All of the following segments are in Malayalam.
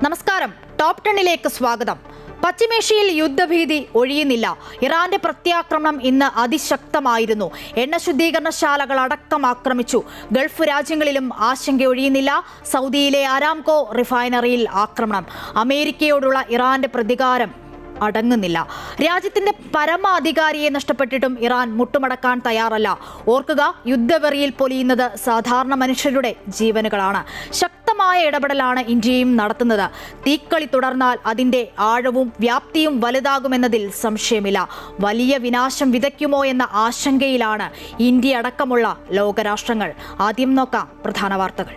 നമസ്കാരം. ടോപ്പ് 10ലേക്ക് സ്വാഗതം. പശ്ചിമേഷ്യയിൽ യുദ്ധഭീതി ഒഴിയുന്നില്ല. ഇറാന്റെ പ്രത്യാക്രമണം ഇന്ന് അതിശക്തമായിരുന്നു. എണ്ണ ശുദ്ധീകരണശാലകൾ അടക്കം ആക്രമിച്ചു. ഗൾഫ് രാജ്യങ്ങളിലും ആശങ്ക ഒഴിയുന്നില്ല. സൗദിയിലെ അരാംകോ റിഫൈനറിയിൽ ആക്രമണം. അമേരിക്കയോടുള്ള ഇറാന്റെ പ്രതികാരം അടങ്ങുന്നില്ല. രാജ്യത്തിന്റെ പരമാധികാരിയെ നഷ്ടപ്പെട്ടിട്ടും ഇറാൻ മുട്ടുമടക്കാൻ തയ്യാറല്ല. ഓർക്കുക, യുദ്ധവെറിയിൽ പൊലിയുന്നത് സാധാരണ മനുഷ്യരുടെ ജീവനുകളാണ്. ശക്തമായ ഇടപെടലാണ് ഇന്ത്യയും നടത്തുന്നത്. തീക്കളി തുടർന്നാൽ അതിന്റെ ആഴവും വ്യാപ്തിയും വലുതാകുമെന്നതിൽ സംശയമില്ല. വലിയ വിനാശം വിതയ്ക്കുമോ എന്ന ആശങ്കയിലാണ് ഇന്ത്യ അടക്കമുള്ള ലോകരാഷ്ട്രങ്ങൾ. ആദ്യം നോക്കാം പ്രധാന വാർത്തകൾ.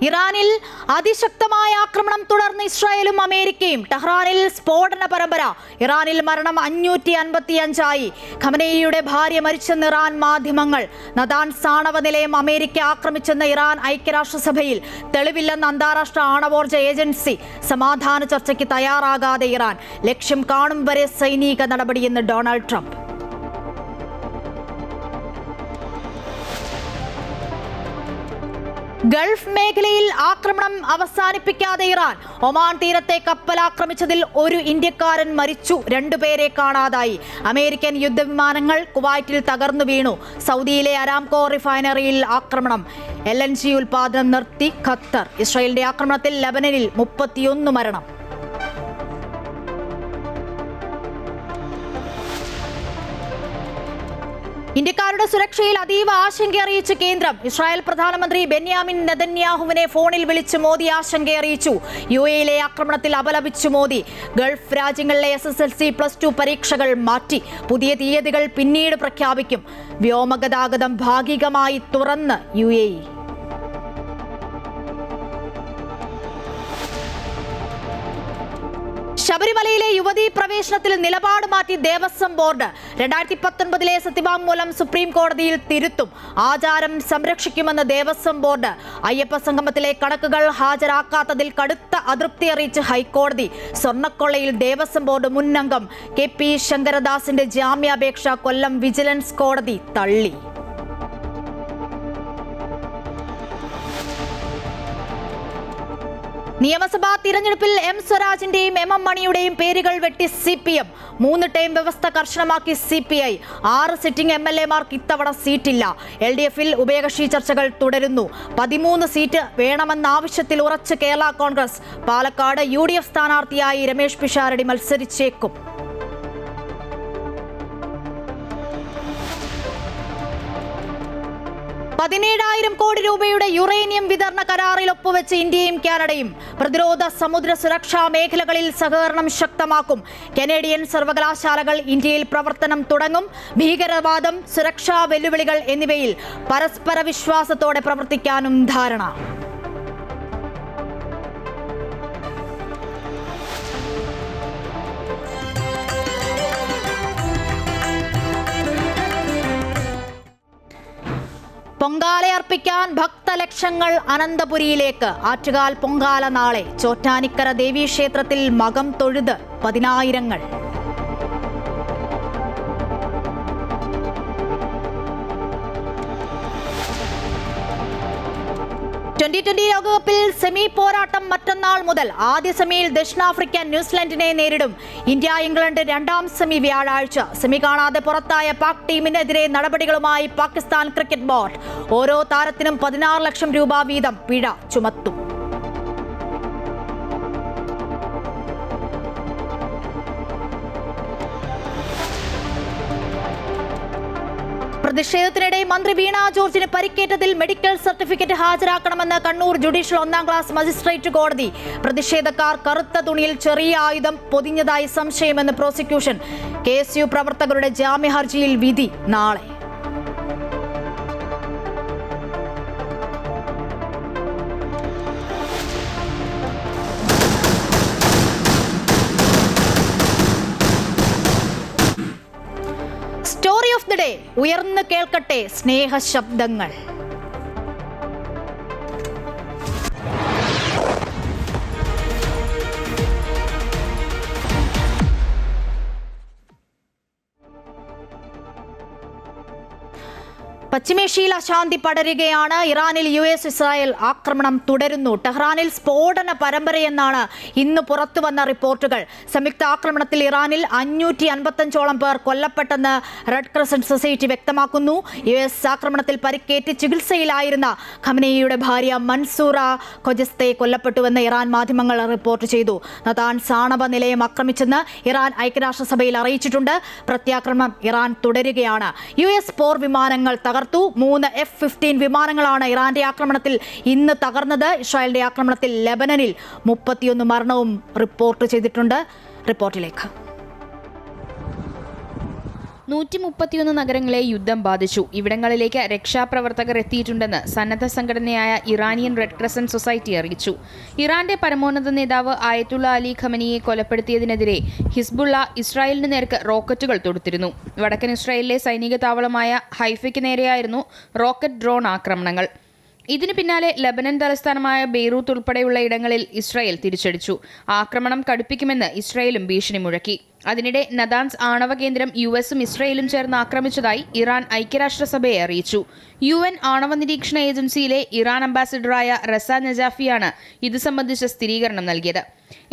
ഇറാനിൽ അതിശക്തമായ ആക്രമണം തുടർന്ന് ഇസ്രായേലും അമേരിക്കയും. ടെഹ്റാനിൽ സ്ഫോടന പരമ്പര. ഇറാനിൽ മരണം 555. ഖമനേയിയുടെ ഭാര്യ മരിച്ചെന്ന് ഇറാൻ മാധ്യമങ്ങൾ. നദാൻസ് ആണവ നിലയം അമേരിക്ക ആക്രമിച്ചെന്ന് ഇറാൻ ഐക്യരാഷ്ട്രസഭയിൽ. തെളിവില്ലെന്ന് അന്താരാഷ്ട്ര ആണവോർജ്ജ ഏജൻസി. സമാധാന ചർച്ചയ്ക്ക് തയ്യാറാകാതെ ഇറാൻ. ലക്ഷ്യം കാണും വരെ സൈനിക നടപടിയെന്ന് ഡൊണാൾഡ് ട്രംപ്. ഗൾഫ് മേഖലയിൽ ആക്രമണം അവസാനിപ്പിക്കാതെ ഇറാൻ. ഒമാൻ തീരത്തെ കപ്പൽ ആക്രമിച്ചതിൽ ഒരു ഇന്ത്യക്കാരൻ മരിച്ചു, 2 പേരെ കാണാതായി. അമേരിക്കൻ യുദ്ധവിമാനങ്ങൾ കുവൈറ്റിൽ തകർന്നു വീണു. സൗദിയിലെ അരാംകോ റിഫൈനറിയിൽ ആക്രമണം. LNG ഉൽപാദനം നിർത്തി ഖത്തർ. ഇസ്രായേലിന്റെ ആക്രമണത്തിൽ ലെബനനിൽ 31 മരണം. ഇന്ത്യക്കാരുടെ സുരക്ഷയിൽ അതീവ ആശങ്ക അറിയിച്ച് കേന്ദ്രം. ഇസ്രായേൽ പ്രധാനമന്ത്രി ബെന്യാമിൻ നെതന്യാഹുവിനെ ഫോണിൽ വിളിച്ച് മോദി ആശങ്ക അറിയിച്ചു. UAE-യിലെ ആക്രമണത്തിൽ അപലപിച്ചു മോദി. ഗൾഫ് രാജ്യങ്ങളിലെ SSLC +2 പരീക്ഷകൾ മാറ്റി. പുതിയ തീയതികൾ പിന്നീട് പ്രഖ്യാപിക്കും. വ്യോമഗതാഗതം ഭാഗികമായി തുറന്ന് UAE. ശബരിമലയിലെ യുവതീ പ്രവേശനത്തിൽ നിലപാട് മാറ്റി ദേവസ്വം ബോർഡ്. 2019 സത്യവാങ്മൂലം സുപ്രീം കോടതിയിൽ തിരുത്തും. ആചാരം സംരക്ഷിക്കുമെന്ന് ദേവസ്വം ബോർഡ്. അയ്യപ്പ സംഗമത്തിലെ കണക്കുകൾ ഹാജരാക്കാത്തതിൽ കടുത്ത അതൃപ്തി അറിയിച്ച് ഹൈക്കോടതി. സ്വർണ്ണക്കൊള്ളയിൽ ദേവസ്വം ബോർഡ് മുൻ അംഗം KP ശങ്കരദാസിന്റെ ജാമ്യാപേക്ഷ കൊല്ലം വിജിലൻസ് കോടതി തള്ളി. നിയമസഭാ തിരഞ്ഞെടുപ്പിൽ M സ്വരാജിന്റെയും MM മണിയുടെയും പേരുകൾ വെട്ടി CPM. 3 ടേം വ്യവസ്ഥ കർശനമാക്കി CPI. 6 സിറ്റിംഗ് MLA-മാർക്ക് ഇത്തവണ സീറ്റില്ല. LDF-ൽ ഉഭയകക്ഷി ചർച്ചകൾ തുടരുന്നു. 13 സീറ്റ് വേണമെന്ന ആവശ്യത്തിൽ ഉറച്ച് കേരള കോൺഗ്രസ്. പാലക്കാട് UDF സ്ഥാനാർത്ഥിയായി രമേശ് പിഷാരടി മത്സരിച്ചേക്കും. $17,000 കോടി രൂപയുടെ യുറേനിയം വിതരണ കരാറിൽ ഒപ്പുവെച്ച് ഇന്ത്യയും കാനഡയും. പ്രതിരോധ സമുദ്ര സുരക്ഷാ മേഖലകളിൽ സഹകരണം ശക്തമാക്കും. കനേഡിയൻ സർവകലാശാലകൾ ഇന്ത്യയിൽ പ്രവർത്തനം തുടങ്ങും. ഭീകരവാദം, സുരക്ഷാ വെല്ലുവിളികൾ എന്നിവയിൽ പരസ്പര വിശ്വാസത്തോടെ പ്രവർത്തിക്കാനും ധാരണ. പൊങ്കാലയർപ്പിക്കാൻ ഭക്തലക്ഷങ്ങൾ അനന്തപുരിയിലേക്ക്. ആറ്റുകാൽ പൊങ്കാല നാളെ. ചോറ്റാനിക്കര ദേവീക്ഷേത്രത്തിൽ മകം തൊഴുത് 10,000. 2020 ലോകകപ്പിൽ സെമി പോരാട്ടം മറ്റന്നാൾ മുതൽ. ആദ്യ സെമിയിൽ ദക്ഷിണാഫ്രിക്ക ന്യൂസിലൻഡിനെ നേരിടും. ഇന്ത്യ-ഇംഗ്ലണ്ട് 2ാം സെമി വ്യാഴാഴ്ച. സെമി കാണാതെ പുറത്തായ പാക് ടീമിനെതിരെ നടപടികളുമായി പാകിസ്ഥാൻ ക്രിക്കറ്റ് ബോർഡ്. ഓരോ താരത്തിനും 16 ലക്ഷം രൂപ വീതം പിഴ ചുമത്തും. പ്രതിഷേധത്തിനിടെ മന്ത്രി വീണ ജോർജിന് പരിക്കേറ്റതിൽ മെഡിക്കൽ സർട്ടിഫിക്കറ്റ് ഹാജരാക്കണമെന്ന് കണ്ണൂർ ജുഡീഷ്യൽ 1ാം ക്ലാസ് മജിസ്ട്രേറ്റ് കോടതി. പ്രതിഷേധക്കാർ കറുത്ത തുണിയിൽ ചെറിയ ആയുധം പൊതിഞ്ഞതായി സംശയമെന്ന് പ്രോസിക്യൂഷൻ. KSU പ്രവർത്തകരുടെ ജാമ്യ ഹർജിയിൽ വിധി നാളെ. Story of the day. ഉയർന്നു കേൾക്കട്ടെ സ്നേഹശബ്ദങ്ങൾ. പശ്ചിമേഷ്യയിൽ അശാന്തി പടരുകയാണ്. ഇറാനിൽ US ഇസ്രായേൽ ആക്രമണം തുടരുന്നു. ടെഹ്റാനിൽ സ്ഫോടന പരമ്പരയെന്നാണ് ഇന്ന് പുറത്തുവന്ന റിപ്പോർട്ടുകൾ. സംയുക്ത ആക്രമണത്തിൽ ഇറാനിൽ 555ഓളം പേർ കൊല്ലപ്പെട്ടെന്ന് റെഡ് ക്രസന്റ് സൊസൈറ്റി വ്യക്തമാക്കുന്നു. US ആക്രമണത്തിൽ പരിക്കേറ്റ് ചികിത്സയിലായിരുന്ന ഖമനേയിയുടെ ഭാര്യ മൻസൂറ ഖൊജസ്തെ കൊല്ലപ്പെട്ടുവെന്ന് ഇറാൻ മാധ്യമങ്ങൾ റിപ്പോർട്ട് ചെയ്തു. നതാൻസ് ആണവ നിലയം ആക്രമിച്ചെന്ന് ഇറാൻ ഐക്യരാഷ്ട്രസഭയിൽ അറിയിച്ചിട്ടുണ്ട്. പ്രത്യാക്രമണം ഇറാൻ തുടരുകയാണ്. US പോർ വിമാനങ്ങൾ തകർത്തു. 3 F-15 വിമാനങ്ങളാണ് ഇറാന്റെ ആക്രമണത്തിൽ ഇന്ന് തകർന്നത്. ഇസ്രായേലിന്റെ ആക്രമണത്തിൽ ലെബനനിൽ 31 മരണവും റിപ്പോർട്ട് ചെയ്തിട്ടുണ്ട്. റിപ്പോർട്ടിലേക്ക്. 131 നഗരങ്ങളെ യുദ്ധം ബാധിച്ചു. ഇവിടങ്ങളിലേക്ക് രക്ഷാപ്രവർത്തകർ എത്തിയിട്ടുണ്ടെന്ന് സന്നദ്ധ സംഘടനയായ ഇറാനിയൻ റെഡ് ക്രസന്റ് സൊസൈറ്റി അറിയിച്ചു. ഇറാന്റെ പരമോന്നത നേതാവ് ആയത്തുള്ള അലി ഖമനിയെ കൊലപ്പെടുത്തിയതിനെതിരെ ഹിസ്ബുള്ള ഇസ്രായേലിന് നേർക്ക് റോക്കറ്റുകൾ തൊടുത്തിരുന്നു. വടക്കൻ ഇസ്രായേലിലെ സൈനിക താവളമായ ഹൈഫയ്ക്ക് നേരെയായിരുന്നു റോക്കറ്റ് ഡ്രോൺ ആക്രമണങ്ങൾ. ഇതിന് പിന്നാലെ ലബനൻ തലസ്ഥാനമായ ബെയ്റൂത്ത് ഉൾപ്പെടെയുള്ള ഇടങ്ങളിൽ ഇസ്രായേൽ തിരിച്ചടിച്ചു. ആക്രമണം കടുപ്പിക്കുമെന്ന് ഇസ്രായേലും ഭീഷണി മുഴക്കി. അതിനിടെ നതാൻസ് ആണവ കേന്ദ്രം US-ഉം ഇസ്രായേലും ചേർന്ന് ആക്രമിച്ചതായി ഇറാൻ ഐക്യരാഷ്ട്രസഭയെ അറിയിച്ചു. UN ആണവ നിരീക്ഷണ ഏജൻസിയിലെ ഇറാൻ അംബാസിഡറായ റസ നജാഫിയാണ് ഇത് സംബന്ധിച്ച സ്ഥിരീകരണം നൽകിയത്.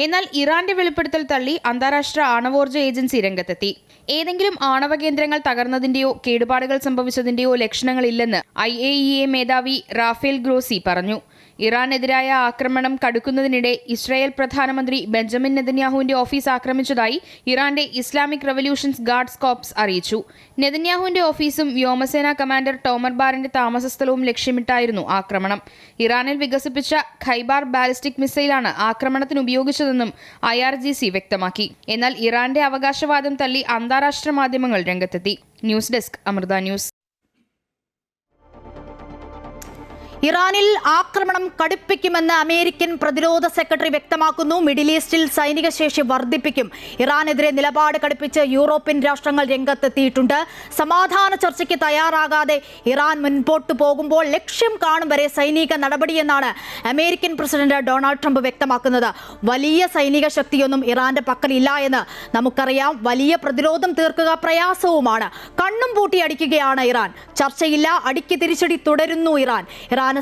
എന്നാൽ ഇറാന്റെ വെളിപ്പെടുത്തൽ തള്ളി അന്താരാഷ്ട്ര ആണവോർജ്ജ ഏജൻസി രംഗത്തെത്തി. ഏതെങ്കിലും ആണവ കേന്ദ്രങ്ങൾ തകർന്നതിന്റെയോ കേടുപാടുകൾ സംഭവിച്ചതിന്റെയോ ലക്ഷണങ്ങളില്ലെന്ന് IAEA മേധാവി റാഫേൽ ഗ്രോസി പറഞ്ഞു. ഇറാനെതിരായ ആക്രമണം കടുക്കുന്നതിനിടെ ഇസ്രായേൽ പ്രധാനമന്ത്രി ബെഞ്ചമിൻ നെതന്യാഹുവിന്റെ ഓഫീസ് ആക്രമിച്ചതായി ഇറാന്റെ ഇസ്ലാമിക് റവല്യൂഷൻസ് ഗാർഡ്സ് കോർപ്സ് അറിയിച്ചു. നെതന്യാഹുവിന്റെ ഓഫീസും വ്യോമസേനാ കമാൻഡർ ടോമർ ബാറിന്റെ താമസസ്ഥലവും ലക്ഷ്യമിട്ടായിരുന്നു ആക്രമണം. ഇറാനിൽ വികസിപ്പിച്ച ഖൈബാർ ബാലിസ്റ്റിക് മിസൈലാണ് ആക്രമണത്തിന് ഉപയോഗിച്ചതെന്നും IRGC വ്യക്തമാക്കി. എന്നാൽ ഇറാന്റെ അവകാശവാദം തള്ളി അന്താരാഷ്ട്ര മാധ്യമങ്ങൾ രംഗത്തെത്തി. News desk Amrita news. ഇറാനിൽ ആക്രമണം കടുപ്പിക്കുമെന്ന് അമേരിക്കൻ പ്രതിരോധ സെക്രട്ടറി വ്യക്തമാക്കുന്നു. മിഡിൽ ഈസ്റ്റിൽ സൈനിക ശേഷി വർദ്ധിപ്പിക്കും. ഇറാനെതിരെ നിലപാട് കടുപ്പിച്ച് യൂറോപ്യൻ രാഷ്ട്രങ്ങൾ രംഗത്തെത്തിയിട്ടുണ്ട്. സമാധാന ചർച്ചയ്ക്ക് തയ്യാറാകാതെ ഇറാൻ മുൻപോട്ട് പോകുമ്പോൾ ലക്ഷ്യം കാണും വരെ സൈനിക നടപടിയെന്നാണ് അമേരിക്കൻ പ്രസിഡന്റ് ഡൊണാൾഡ് ട്രംപ് വ്യക്തമാക്കുന്നത്. വലിയ സൈനിക ശക്തിയൊന്നും ഇറാന്റെ പക്കലില്ല എന്ന് നമുക്കറിയാം. വലിയ പ്രതിരോധം തീർക്കുക പ്രയാസവുമാണ്. കണ്ണും പൂട്ടി അടിക്കുകയാണ് ഇറാൻ. ചർച്ചയില്ല, അടിക്ക് തിരിച്ചടി തുടരുന്നു ഇറാൻ.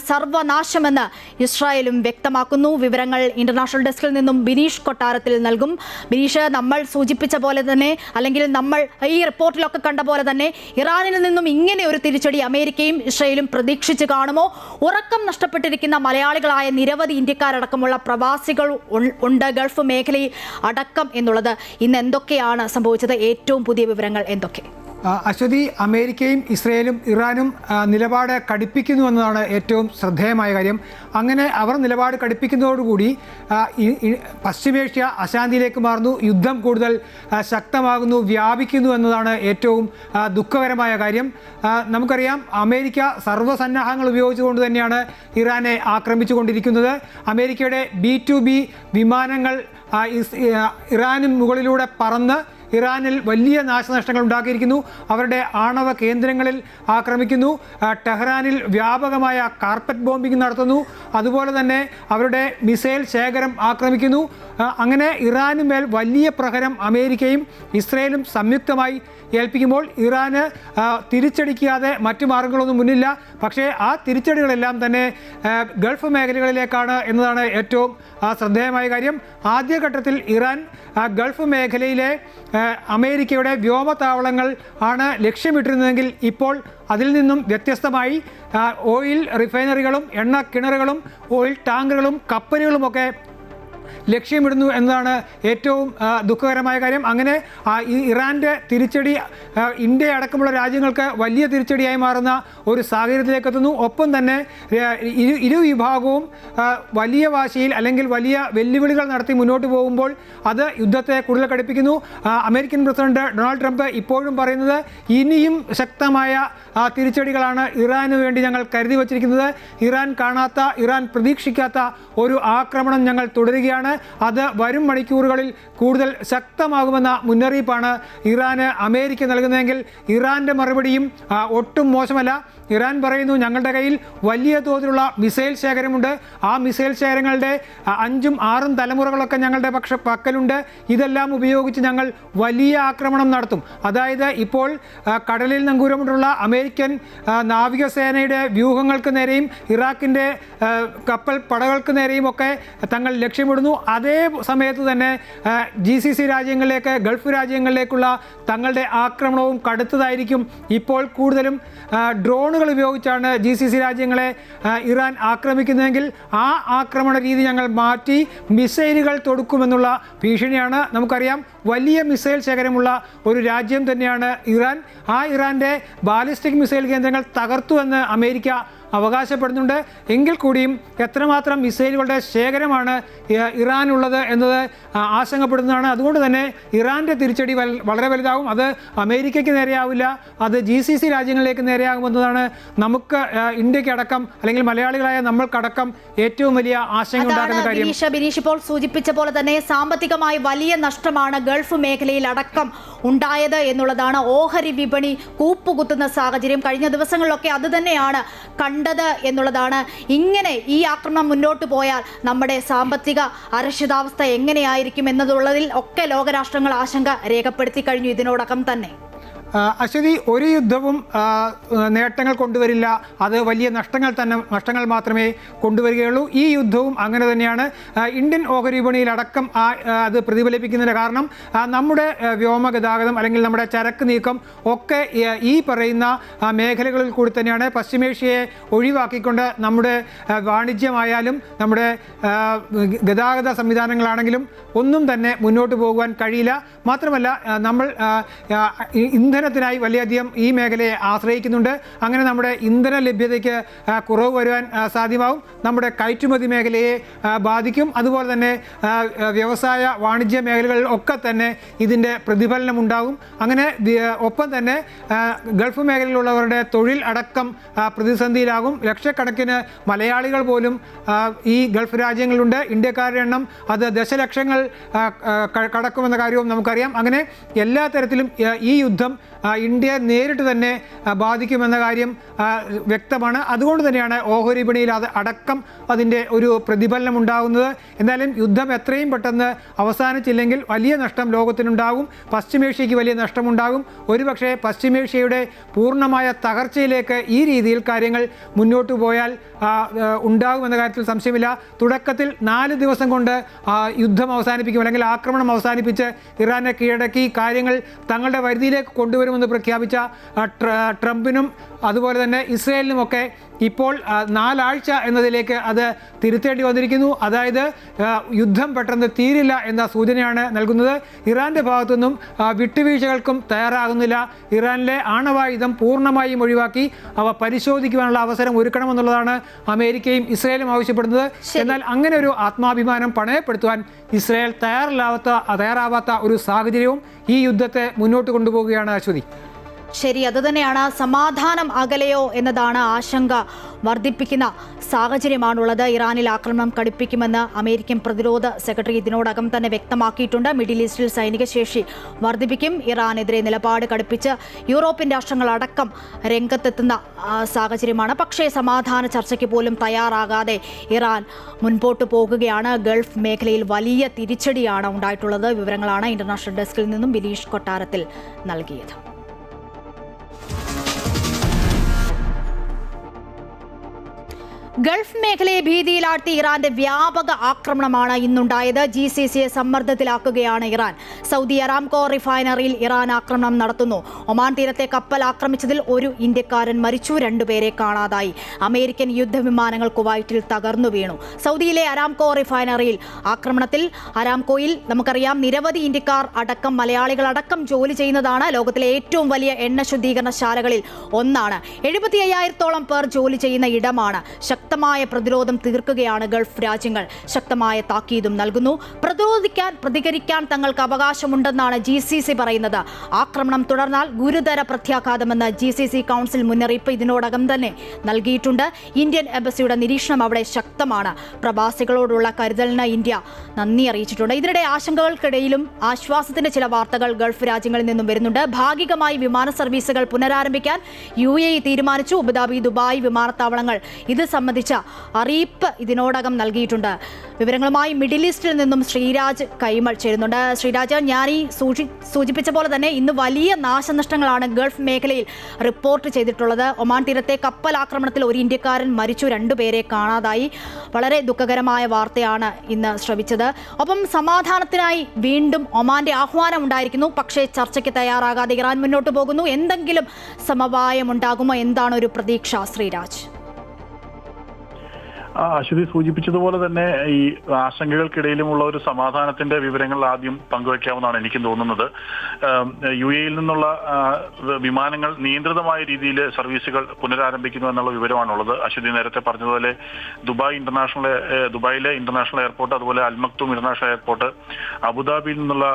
സർവനാശമെന്ന് ഇസ്രായേലും വ്യക്തമാക്കുന്നു. വിവരങ്ങൾ ഇന്റർനാഷണൽ ഡെസ്കിൽ നിന്നും ബിനീഷ് കൊട്ടാരത്തിൽ നൽകും. ബിനീഷ്, നമ്മൾ സൂചിപ്പിച്ച പോലെ തന്നെ, അല്ലെങ്കിൽ നമ്മൾ ഈ റിപ്പോർട്ടിലൊക്കെ കണ്ട പോലെ തന്നെ ഇറാനിൽ നിന്നും ഇങ്ങനെ ഒരു തിരിച്ചടി അമേരിക്കയും ഇസ്രായേലും പ്രതീക്ഷിച്ച് കാണുമോ? ഉറക്കം നഷ്ടപ്പെട്ടിരിക്കുന്ന മലയാളികളായ നിരവധി ഇന്ത്യക്കാരടക്കമുള്ള പ്രവാസികൾ ഉണ്ട് ഗൾഫ് മേഖലയിൽ അടക്കം എന്നുള്ളത്. ഇന്ന് എന്തൊക്കെയാണ് സംഭവിച്ചത്? ഏറ്റവും പുതിയ വിവരങ്ങൾ എന്തൊക്കെ? അശ്വതി, അമേരിക്കയും ഇസ്രയേലും ഇറാനും നിലപാട് കടുപ്പിക്കുന്നു എന്നതാണ് ഏറ്റവും ശ്രദ്ധേയമായ കാര്യം. അങ്ങനെ അവർ നിലപാട് കടുപ്പിക്കുന്നതോടുകൂടി പശ്ചിമേഷ്യ അശാന്തിയിലേക്ക് മാറുന്നു. യുദ്ധം കൂടുതൽ ശക്തമാകുന്നു, വ്യാപിക്കുന്നു എന്നതാണ് ഏറ്റവും ദുഃഖകരമായ കാര്യം. നമുക്കറിയാം, അമേരിക്ക സർവ്വസന്നാഹങ്ങൾ ഉപയോഗിച്ചുകൊണ്ട് തന്നെയാണ് ഇറാനെ ആക്രമിച്ചുകൊണ്ടിരിക്കുന്നത്. അമേരിക്കയുടെ B-2B വിമാനങ്ങൾ ഇറാന് മുകളിലൂടെ പറന്ന് ഇറാനിൽ വലിയ നാശനഷ്ടങ്ങൾ ഉണ്ടാക്കിയിരിക്കുന്നു. അവരുടെ ആണവ കേന്ദ്രങ്ങളിൽ ആക്രമിക്കുന്നു. ടെഹ്റാനിൽ വ്യാപകമായ കാർപ്പറ്റ് ബോംബിംഗ് നടത്തുന്നു. അതുപോലെ തന്നെ അവരുടെ മിസൈൽ ശേഖരം ആക്രമിക്കുന്നു. അങ്ങനെ ഇറാന് മേൽ വലിയ പ്രഹരം അമേരിക്കയും ഇസ്രയേലും സംയുക്തമായി ഏൽപ്പിക്കുമ്പോൾ ഇറാന് തിരിച്ചടിക്കാതെ മറ്റു മാർഗങ്ങളൊന്നും മുന്നില്ല. പക്ഷേ ആ തിരിച്ചടികളെല്ലാം തന്നെ ഗൾഫ് മേഖലകളിലേക്കാണ് എന്നതാണ് ഏറ്റവും ശ്രദ്ധേയമായ കാര്യം. ആദ്യഘട്ടത്തിൽ ഇറാൻ ഗൾഫ് മേഖലയിലെ അമേരിക്കയുടെ വ്യോമതാവളങ്ങൾ ആണ് ലക്ഷ്യമിട്ടിരുന്നതെങ്കിൽ ഇപ്പോൾ അതിൽ നിന്നും വ്യത്യസ്തമായി ഓയിൽ റിഫൈനറികളും എണ്ണ കിണറുകളും ഓയിൽ ടാങ്കറുകളും കപ്പലുകളുമൊക്കെ ലക്ഷ്യമിടുന്നു എന്നതാണ് ഏറ്റവും ദുഃഖകരമായ കാര്യം. അങ്ങനെ ഈ ഇറാൻ്റെ തിരിച്ചടി ഇന്ത്യ അടക്കമുള്ള രാജ്യങ്ങൾക്ക് വലിയ തിരിച്ചടിയായി മാറുന്ന ഒരു സാഹചര്യത്തിലേക്ക് എത്തുന്നു. ഒപ്പം തന്നെ ഇരു വിഭാഗവും വലിയ വാശിയിൽ അല്ലെങ്കിൽ വലിയ വെല്ലുവിളികൾ നടത്തി മുന്നോട്ട് പോകുമ്പോൾ അത് യുദ്ധത്തെ കൂടുതൽ കടുപ്പിക്കുന്നു. അമേരിക്കൻ പ്രസിഡന്റ് ഡൊണാൾഡ് ട്രംപ് ഇപ്പോഴും പറയുന്നത് ഇനിയും ശക്തമായ തിരിച്ചടികളാണ് ഇറാന് വേണ്ടി ഞങ്ങൾ കരുതി വച്ചിരിക്കുന്നത്. ഇറാൻ കാണാത്ത, ഇറാൻ പ്രതീക്ഷിക്കാത്ത ഒരു ആക്രമണം ഞങ്ങൾ തുടരുകയാണ്. ഭീഷണിയാണ്. അത് വരും മണിക്കൂറുകളിൽ കൂടുതൽ ശക്തമാകുമെന്ന മുന്നറിയിപ്പാണ് ഇറാന് അമേരിക്ക നൽകുന്നതെങ്കിൽ ഇറാൻ്റെ മറുപടിയും ഒട്ടും മോശമല്ല. ഇറാൻ പറയുന്നു, ഞങ്ങളുടെ കയ്യിൽ വലിയ തോതിലുള്ള മിസൈൽ ശേഖരമുണ്ട്. ആ മിസൈൽ ശേഖരങ്ങളുടെ 5ഉം 6ഉം തലമുറകളൊക്കെ ഞങ്ങളുടെ പക്കലുണ്ട്. ഇതെല്ലാം ഉപയോഗിച്ച് ഞങ്ങൾ വലിയ ആക്രമണം നടത്തും. അതായത് ഇപ്പോൾ കടലിൽ നങ്കൂരമിട്ടുള്ള അമേരിക്കൻ നാവികസേനയുടെ വ്യൂഹങ്ങൾക്ക് നേരെയും ഇറാഖിൻ്റെ കപ്പൽ പടകൾക്ക് നേരെയും ഒക്കെ തങ്ങൾ ലക്ഷ്യമിടുന്നു. അതേ സമയത്ത് തന്നെ GCC രാജ്യങ്ങളിലേക്ക്, ഗൾഫ് രാജ്യങ്ങളിലേക്കുള്ള തങ്ങളുടെ ആക്രമണവും കടുത്തതായിരിക്കും. ഇപ്പോൾ കൂടുതലും ഡ്രോണുകൾ ഉപയോഗിച്ചാണ് GCC രാജ്യങ്ങളെ ഇറാൻ ആക്രമിക്കുന്നതെങ്കിൽ ആ ആക്രമണ രീതി ഞങ്ങൾ മാറ്റി മിസൈലുകൾ തൊടുക്കുമെന്നുള്ള ഭീഷണിയാണ്. നമുക്കറിയാം, വലിയ മിസൈൽ ശേഖരമുള്ള ഒരു രാജ്യം തന്നെയാണ് ഇറാൻ. ഇറാൻ്റെ ബാലിസ്റ്റിക് മിസൈൽ കേന്ദ്രങ്ങൾ തകർത്തുവെന്ന് അമേരിക്ക അവകാശപ്പെടുന്നുണ്ട്. എങ്കിൽ കൂടിയും എത്രമാത്രം മിസൈലുകളുടെ ശേഖരമാണ് ഇറാനുള്ളത് എന്നത് ആശങ്കപ്പെടുന്നതാണ്. അതുകൊണ്ട് തന്നെ ഇറാൻ്റെ തിരിച്ചടി വളരെ വലുതാവും. അത് അമേരിക്കയ്ക്ക് നേരെയാവില്ല, അത് GCC രാജ്യങ്ങളിലേക്ക് നേരെയാകുമെന്നതാണ് നമുക്ക് ഇന്ത്യക്കടക്കം അല്ലെങ്കിൽ മലയാളികളായ നമ്മൾക്കടക്കം ഏറ്റവും വലിയ ആശങ്ക ഉണ്ടാക്കുന്ന കാര്യം. ബിനീഷ് ഇപ്പോൾ സൂചിപ്പിച്ച പോലെ തന്നെ സാമ്പത്തികമായി വലിയ നഷ്ടമാണ് ഗൾഫ് മേഖലയിൽ അടക്കം ഉണ്ടായത് എന്നുള്ളതാണ്. ഓഹരി വിപണി കൂപ്പുകുത്തുന്ന സാഹചര്യം കഴിഞ്ഞ ദിവസങ്ങളിലൊക്കെ അത് തന്നെയാണ് കണ്ടത് എന്നുള്ളതാണ്. ഇങ്ങനെ ഈ ആക്രമണം മുന്നോട്ട് പോയാൽ നമ്മുടെ സാമ്പത്തിക അരക്ഷിതാവസ്ഥ എങ്ങനെയായിരിക്കും എന്നതുള്ളതിൽ ഒക്കെ ലോകരാഷ്ട്രങ്ങൾ ആശങ്ക രേഖപ്പെടുത്തി കഴിഞ്ഞു ഇതിനോടകം തന്നെ. അശ്വതി, ഒരു യുദ്ധവും നേട്ടങ്ങൾ കൊണ്ടുവരില്ല. അത് വലിയ നഷ്ടങ്ങൾ മാത്രമേ കൊണ്ടുവരികയുള്ളൂ. ഈ യുദ്ധവും അങ്ങനെ തന്നെയാണ്. ഇന്ത്യൻ ഓഹരി വിപണിയിലടക്കം അത് പ്രതിഫലിപ്പിക്കുന്നതിന് കാരണം നമ്മുടെ വ്യോമഗതാഗതം അല്ലെങ്കിൽ നമ്മുടെ ചരക്ക് നീക്കം ഒക്കെ ഈ പറയുന്ന മേഖലകളിൽ കൂടി തന്നെയാണ്. പശ്ചിമേഷ്യയെ ഒഴിവാക്കിക്കൊണ്ട് നമ്മുടെ വാണിജ്യമായാലും നമ്മുടെ ഗതാഗത സംവിധാനങ്ങളാണെങ്കിലും ഒന്നും തന്നെ മുന്നോട്ട് പോകുവാൻ കഴിയില്ല. മാത്രമല്ല, നമ്മൾ ഇന്ധനത്തിനായി വളരെയധികം ഈ മേഖലയെ ആശ്രയിക്കുന്നുണ്ട്. അങ്ങനെ നമ്മുടെ ഇന്ധന ലഭ്യതയ്ക്ക് കുറവ് വരുവാൻ സാധ്യമാവും. നമ്മുടെ കയറ്റുമതി മേഖലയെ ബാധിക്കും. അതുപോലെ തന്നെ വ്യവസായ വാണിജ്യ മേഖലകളിൽ ഒക്കെ തന്നെ ഇതിൻ്റെ പ്രതിഫലനം ഉണ്ടാകും. അങ്ങനെ ഒപ്പം തന്നെ ഗൾഫ് മേഖലയിലുള്ളവരുടെ തൊഴിൽ അടക്കം പ്രതിസന്ധിയിലാകും. ലക്ഷക്കണക്കിന് മലയാളികൾ പോലും ഈ ഗൾഫ് രാജ്യങ്ങളിലുണ്ട്. ഇന്ത്യക്കാരുടെ എണ്ണം അത് ദശലക്ഷങ്ങൾ കടക്കുമെന്ന കാര്യവും നമുക്കറിയാം. അങ്ങനെ എല്ലാ തരത്തിലും ഈ യുദ്ധം ഇന്ത്യയെ നേരിട്ട് തന്നെ ബാധിക്കുമെന്ന കാര്യം വ്യക്തമാണ്. അതുകൊണ്ട് തന്നെയാണ് ഓഹരി വിപണിയിൽ അത് അടക്കം അതിൻ്റെ ഒരു പ്രതിഫലനം ഉണ്ടാകുന്നത്. എന്നാലും യുദ്ധം എത്രയും പെട്ടെന്ന് അവസാനിച്ചില്ലെങ്കിൽ വലിയ നഷ്ടം ലോകത്തിനുണ്ടാകും. പശ്ചിമേഷ്യയ്ക്ക് വലിയ നഷ്ടമുണ്ടാകും. ഒരുപക്ഷെ പശ്ചിമേഷ്യയുടെ പൂർണ്ണമായ തകർച്ചയിലേക്ക് ഈ രീതിയിൽ കാര്യങ്ങൾ മുന്നോട്ട് പോയാൽ ഉണ്ടാകുമെന്ന കാര്യത്തിൽ സംശയമില്ല. തുടക്കത്തിൽ 4 ദിവസം കൊണ്ട് യുദ്ധം അവസാനിപ്പിക്കും അല്ലെങ്കിൽ ആക്രമണം അവസാനിപ്പിച്ച് ഇറാനെ കീഴടക്കി കാര്യങ്ങൾ തങ്ങളുടെ പരിധിയിലേക്ക് കൊണ്ടുവരുമെന്ന് പ്രഖ്യാപിച്ച ട്രംപിനും അതുപോലെ തന്നെ ഇസ്രയേലിനുമൊക്കെ ഇപ്പോൾ 4 ആഴ്ച എന്നതിലേക്ക് അത് തിരുത്തേണ്ടി വന്നിരിക്കുന്നു. അതായത് യുദ്ധം പെട്ടെന്ന് തീരില്ല എന്ന സൂചനയാണ് നൽകുന്നത്. ഇറാൻ്റെ ഭാഗത്തുനിന്നും വിട്ടുവീഴ്ചകൾക്കും തയ്യാറാകുന്നില്ല. ഇറാനിലെ ആണവായുധം പൂർണ്ണമായും ഒഴിവാക്കി അവ പരിശോധിക്കുവാനുള്ള അവസരം ഒരുക്കണമെന്നുള്ളതാണ് അമേരിക്കയും ഇസ്രയേലും ആവശ്യപ്പെടുന്നത്. എന്നാൽ അങ്ങനെ ഒരു ആത്മാഭിമാനം പണയപ്പെടുത്തുവാൻ ഇസ്രയേൽ തയ്യാറാവാത്ത ഒരു സാഹചര്യവും ഈ യുദ്ധത്തെ മുന്നോട്ട് കൊണ്ടുപോവുകയാണ് അശ്വതി. ശരി, അതുതന്നെയാണ്. സമാധാനം അകലെയോ എന്നതാണ് ആശങ്ക വർദ്ധിപ്പിക്കുന്ന സാഹചര്യമാണുള്ളത്. ഇറാനിൽ ആക്രമണം കടുപ്പിക്കുമെന്ന് അമേരിക്കൻ പ്രതിരോധ സെക്രട്ടറി ഇതിനോടകം തന്നെ വ്യക്തമാക്കിയിട്ടുണ്ട്. മിഡിൽ ഈസ്റ്റിൽ സൈനിക ശേഷി വർദ്ധിപ്പിക്കും, ഇറാനെതിരെ നിലപാട് കടുപ്പിച്ച് യൂറോപ്യൻ രാഷ്ട്രങ്ങളടക്കം രംഗത്തെത്തുന്ന സാഹചര്യമാണ്. പക്ഷേ സമാധാന ചർച്ചയ്ക്ക് പോലും തയ്യാറാകാതെ ഇറാൻ മുൻപോട്ട് പോകുകയാണ്. ഗൾഫ് മേഖലയിൽ വലിയ തിരിച്ചടിയാണ് ഉണ്ടായിട്ടുള്ളത്. വിവരങ്ങളാണ് ഇന്റർനാഷണൽ ഡെസ്കിൽ നിന്നും ബിനീഷ് കൊട്ടാരത്തിൽ നൽകിയത്. ഗൾഫ് മേഖലയെ ഭീതിയിലാഴ്ത്തി ഇറാന്റെ വ്യാപക ആക്രമണമാണ് ഇന്നുണ്ടായത്. GCCയെ സമ്മർദ്ദത്തിലാക്കുകയാണ് ഇറാൻ. സൗദി അരാംകോ റിഫൈനറിയിൽ ഇറാൻ ആക്രമണം നടത്തുന്നു. ഒമാൻ തീരത്തെ കപ്പൽ ആക്രമിച്ചതിൽ ഒരു ഇന്ത്യക്കാരൻ മരിച്ചു, 2 പേരെ കാണാതായി. അമേരിക്കൻ യുദ്ധവിമാനങ്ങൾ കുവൈറ്റിൽ തകർന്നു വീണു. സൗദിയിലെ അരാംകോ റിഫൈനറിയിൽ ആക്രമണത്തിൽ അരാംകോയിൽ നമുക്കറിയാം നിരവധി ഇന്ത്യക്കാർ അടക്കം മലയാളികളടക്കം ജോലി ചെയ്യുന്നതാണ്. ലോകത്തിലെ ഏറ്റവും വലിയ എണ്ണ ശുദ്ധീകരണശാലകളിൽ ഒന്നാണ്. 75,000-ഓളം പേർ ജോലി ചെയ്യുന്ന ഇടമാണ്. ശക്തമായ പ്രതിരോധം തീർക്കുകയാണ് ഗൾഫ് രാജ്യങ്ങൾ. ശക്തമായ താക്കീതും നൽകുന്നു. പ്രതികരിക്കാൻ തങ്ങൾക്ക് അവകാശം അവകാശമുണ്ടെന്നാണ് GCC പറയുന്നത്. ആക്രമണം തുടർന്നാൽ ഗുരുതര പ്രത്യാഘാതമെന്ന് GCC കൗൺസിൽ മുന്നറിയിപ്പ് ഇതിനോടകം തന്നെ നൽകിയിട്ടുണ്ട്. ഇന്ത്യൻ എംബസിയുടെ നിരീക്ഷണം അവിടെ ശക്തമാണ്. പ്രവാസികളോടുള്ള കരുതലിന് ഇന്ത്യ നന്ദി അറിയിച്ചിട്ടുണ്ട്. ഇതിനിടെ ആശങ്കകൾക്കിടയിലും ആശ്വാസത്തിന്റെ ചില വാർത്തകൾ ഗൾഫ് രാജ്യങ്ങളിൽ നിന്നും വരുന്നുണ്ട്. ഭാഗികമായി വിമാന സർവീസുകൾ പുനരാരംഭിക്കാൻ UAE തീരുമാനിച്ചു. അബുദാബി, ദുബായ് വിമാനത്താവളങ്ങൾ ഇത് സംബന്ധിച്ച അറിയിപ്പ് ഇതിനോടകം നൽകിയിട്ടുണ്ട്. വിവരങ്ങളുമായി മിഡിൽ ഈസ്റ്റിൽ നിന്നും ശ്രീരാജ് കൈമൾ ചേരുന്നുണ്ട്. ശ്രീരാജ്, ഞാൻ ഈ സൂചിപ്പിച്ച പോലെ തന്നെ ഇന്ന് വലിയ നാശനഷ്ടങ്ങളാണ് ഗൾഫ് മേഖലയിൽ റിപ്പോർട്ട് ചെയ്തിട്ടുള്ളത്. ഒമാൻ തീരത്തെ കപ്പൽ ആക്രമണത്തിൽ ഒരു ഇന്ത്യക്കാരൻ മരിച്ചു, 2 പേരെ കാണാതായി. വളരെ ദുഃഖകരമായ വാർത്തയാണ് ഇന്ന് ശ്രവിച്ചത്. ഒപ്പം സമാധാനത്തിനായി വീണ്ടും ഒമാന്റെ ആഹ്വാനം ഉണ്ടായിരിക്കുന്നു. പക്ഷേ ചർച്ചയ്ക്ക് തയ്യാറാകാതെ ഇറാൻ മുന്നോട്ട് പോകുന്നു. എന്തെങ്കിലും സമവായമുണ്ടാകുമോ? എന്താണ് ഒരു പ്രതീക്ഷ, ശ്രീരാജ്? അശ്വതി സൂചിപ്പിച്ചതുപോലെ തന്നെ ഈ ആശങ്കകൾക്കിടയിലുമുള്ള ഒരു സമാധാനത്തിന്റെ വിവരങ്ങൾ ആദ്യം പങ്കുവയ്ക്കാമെന്നാണ് എനിക്ക് തോന്നുന്നത്. UAE-യിൽ നിന്നുള്ള വിമാനങ്ങൾ നിയന്ത്രിതമായ രീതിയിൽ സർവീസുകൾ പുനരാരംഭിക്കുന്നു എന്നുള്ള വിവരമാണുള്ളത്. അശ്വതി നേരത്തെ പറഞ്ഞതുപോലെ ദുബായിലെ ഇന്റർനാഷണൽ എയർപോർട്ട്, അതുപോലെ അൽ മക്തൂം ഇന്റർനാഷണൽ എയർപോർട്ട്, അബുദാബിയിൽ നിന്നുള്ള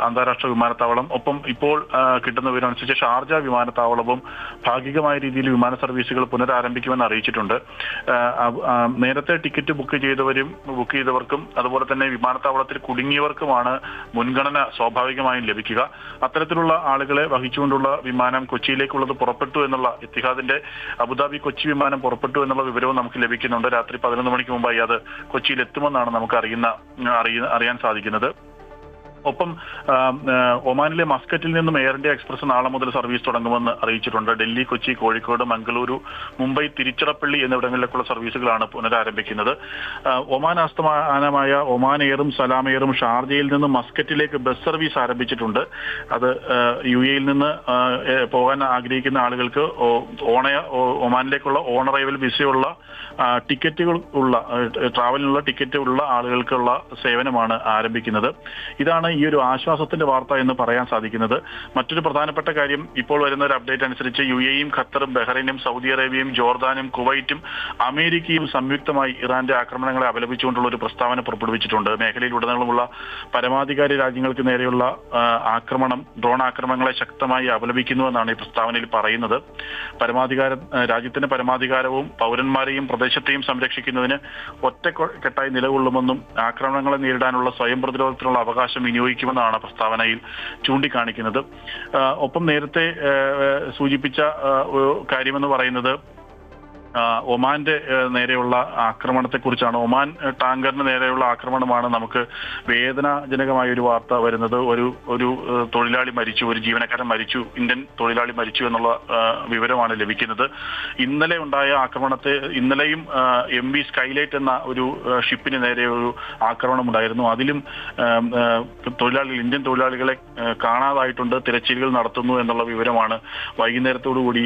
അന്താരാഷ്ട്ര വിമാനത്താവളം, ഒപ്പം ഇപ്പോൾ കിട്ടുന്ന വിവരം അനുസരിച്ച് ഷാർജ വിമാനത്താവളവും ഭാഗികമായ രീതിയിൽ വിമാന സർവീസുകൾ പുനരാരംഭിക്കുമെന്ന് അറിയിച്ചിട്ടുണ്ട്. നേരത്തെ ടിക്കറ്റ് ബുക്ക് ചെയ്തവർക്കും അതുപോലെ തന്നെ വിമാനത്താവളത്തിൽ കുടുങ്ങിയവർക്കുമാണ് മുൻഗണന സ്വാഭാവികമായും ലഭിക്കുക. അത്തരത്തിലുള്ള ആളുകളെ വഹിച്ചുകൊണ്ടുള്ള വിമാനം കൊച്ചിയിലേക്കുള്ളത് പുറപ്പെട്ടു എന്നുള്ള ഇത്തിഹാദിന്റെ അബുദാബി കൊച്ചി വിമാനം പുറപ്പെട്ടു എന്നുള്ള വിവരവും നമുക്ക് ലഭിക്കുന്നുണ്ട്. രാത്രി 11 മണിക്ക് മുമ്പായി അത് കൊച്ചിയിൽ എത്തുമെന്നാണ് നമുക്ക് അറിയാൻ സാധിക്കുന്നത്. ഒപ്പം ഒമാനിലെ മസ്കറ്റിൽ നിന്നും എയർ ഇന്ത്യ എക്സ്പ്രസ് നാളെ മുതൽ സർവീസ് തുടങ്ങുമെന്ന് അറിയിച്ചിട്ടുണ്ട്. ഡൽഹി, കൊച്ചി, കോഴിക്കോട്, മംഗളൂരു, മുംബൈ, തിരുച്ചിറപ്പള്ളി എന്നിവിടങ്ങളിലേക്കുള്ള സർവീസുകളാണ് പുനരാരംഭിക്കുന്നത്. ഒമാൻ ആസ്ഥാനമായ ഒമാൻ എയറും സലാം എയറും ഷാർജയിൽ നിന്ന് മസ്കറ്റിലേക്ക് ബസ് സർവീസ് ആരംഭിച്ചിട്ടുണ്ട്. അത് UAE-യിൽ നിന്ന് പോകാൻ ആഗ്രഹിക്കുന്ന ആളുകൾക്ക് ഒമാനിലേക്കുള്ള ഓൺ അറൈവൽ വിസയുള്ള ട്രാവലിനുള്ള ടിക്കറ്റ് ഉള്ള ആളുകൾക്കുള്ള സേവനമാണ് ആരംഭിക്കുന്നത്. ഇതാണ് ഈ ഒരു ആശ്വാസത്തിന്റെ വാർത്ത എന്ന് പറയാൻ സാധിക്കുന്നത്. മറ്റൊരു പ്രധാനപ്പെട്ട കാര്യം, ഇപ്പോൾ വരുന്ന ഒരു അപ്ഡേറ്റ് അനുസരിച്ച് UAE-യും ഖത്തറും ബഹ്റൈനും സൗദി അറേബ്യയും ജോർദാനും കുവൈറ്റും അമേരിക്കയും സംയുക്തമായി ഇറാന്റെ ആക്രമണങ്ങളെ അപലപിച്ചുകൊണ്ടുള്ള ഒരു പ്രസ്താവന പുറപ്പെടുവിച്ചിട്ടുണ്ട്. മേഖലയിലുടനീളമുള്ള പരമാധികാരി രാജ്യങ്ങൾക്ക് നേരെയുള്ള ഡ്രോൺ ആക്രമണങ്ങളെ ശക്തമായി അപലപിക്കുന്നുവെന്നാണ് ഈ പ്രസ്താവനയിൽ പറയുന്നത്. രാജ്യത്തിന്റെ പരമാധികാരവും പൗരന്മാരെയും പ്രദേശത്തെയും സംരക്ഷിക്കുന്നതിന് ഒറ്റക്കെട്ടായി നിലകൊള്ളുമെന്നും ആക്രമണങ്ങളെ നേരിടാനുള്ള സ്വയം പ്രതിരോധത്തിനുള്ള അവകാശം വിനിയോഗിക്കുമെന്നാണ് പ്രസ്താവനയിൽ ചൂണ്ടിക്കാണിക്കുന്നത്. ഒപ്പം നേരത്തെ സൂചിപ്പിച്ച കാര്യമെന്ന് പറയുന്നത് ഒമാന്റെ നേരെയുള്ള ആക്രമണത്തെക്കുറിച്ചാണ്. ഒമാൻ ടാങ്കറിന് നേരെയുള്ള ആക്രമണമാണ് നമുക്ക് വേദനാജനകമായ ഒരു വാർത്ത വരുന്നത്. ഒരു തൊഴിലാളി മരിച്ചു, ഒരു ജീവനക്കാരൻ മരിച്ചു, ഇന്ത്യൻ തൊഴിലാളി മരിച്ചു എന്നുള്ള വിവരമാണ് ലഭിക്കുന്നത്. ഇന്നലെ ഉണ്ടായ ഇന്നലെയും MV സ്കൈലൈറ്റ് എന്ന ഒരു ഷിപ്പിന് നേരെ ഒരു ആക്രമണം ഉണ്ടായിരുന്നു. അതിലും ഇന്ത്യൻ തൊഴിലാളികളെ കാണാതായിട്ടുണ്ട്, തിരച്ചിലുകൾ നടത്തുന്നു എന്നുള്ള വിവരമാണ് വൈകുന്നേരത്തോടുകൂടി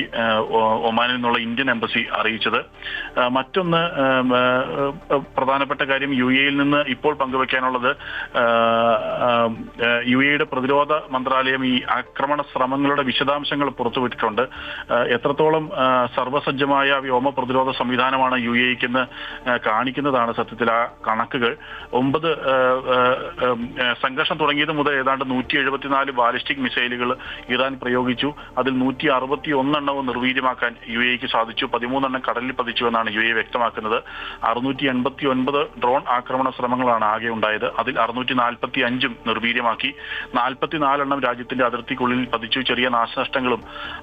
ഒമാനിൽ നിന്നുള്ള ഇന്ത്യൻ എംബസി അറിയിച്ചത്. മറ്റൊന്ന് പ്രധാനപ്പെട്ട കാര്യം UAE-യിൽ നിന്ന് ഇപ്പോൾ പങ്കുവെക്കാനുള്ളത്, UAE-യുടെ പ്രതിരോധ മന്ത്രാലയം ഈ ആക്രമണ ശ്രമങ്ങളുടെ വിശദാംശങ്ങൾ പുറത്തുവിട്ടിട്ടുണ്ട്. എത്രത്തോളം സർവ്വസജ്ജമായ വ്യോമ പ്രതിരോധ സംവിധാനമാണ് UAE-ക്കെന്ന് കാണിക്കുന്നതാണ് സത്യത്തിൽ ആ കണക്കുകൾ. 9 സംഘർഷം തുടങ്ങിയത് മുതൽ ഏതാണ്ട് 174 ബാലിസ്റ്റിക് മിസൈലുകൾ ഇറാൻ പ്രയോഗിച്ചു. അതിൽ 161 എണ്ണവും നിർവീര്യമാക്കാൻ UAE-ക്ക് സാധിച്ചു. 13 എണ്ണം കടലിൽ പതിച്ചുവെന്നാണ് UAE വ്യക്തമാക്കുന്നത്. 689 ഡ്രോൺ ആക്രമണ ശ്രമങ്ങളാണ് ആകെ ഉണ്ടായത്. അതിൽ 645 നിർവീര്യമാക്കി. 44 എണ്ണം രാജ്യത്തിന്റെ അതിർത്തിക്കുള്ളിൽ പതിച്ചു. ചെറിയ നാശനഷ്ടങ്ങളും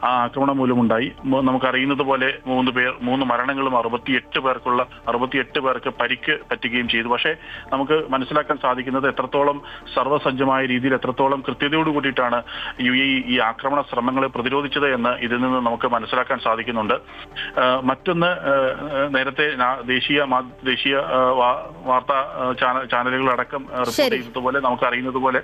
ആ ആക്രമണം മൂലമുണ്ടായി. നമുക്കറിയുന്നത് പോലെ 3 മരണങ്ങളും 68 പേർക്ക് പരിക്ക് പറ്റുകയും ചെയ്തു. പക്ഷേ നമുക്ക് മനസ്സിലാക്കാൻ സാധിക്കുന്നത് എത്രത്തോളം സർവ്വസജ്ജമായ രീതിയിൽ, എത്രത്തോളം കൃത്യതയോട് കൂടിയിട്ടാണ് UAE ഈ ആക്രമണ ശ്രമങ്ങളെ പ്രതിരോധിച്ചത് എന്ന് ഇതിൽ നിന്ന് നമുക്ക് മനസ്സിലാക്കാൻ സാധിക്കുന്നുണ്ട്. മറ്റൊന്ന്, നേരത്തെ ദേശീയ വാർത്താ ചാനലുകളടക്കം റിപ്പോർട്ട് ചെയ്തതുപോലെ നമുക്കറിയുന്നത് പോലെ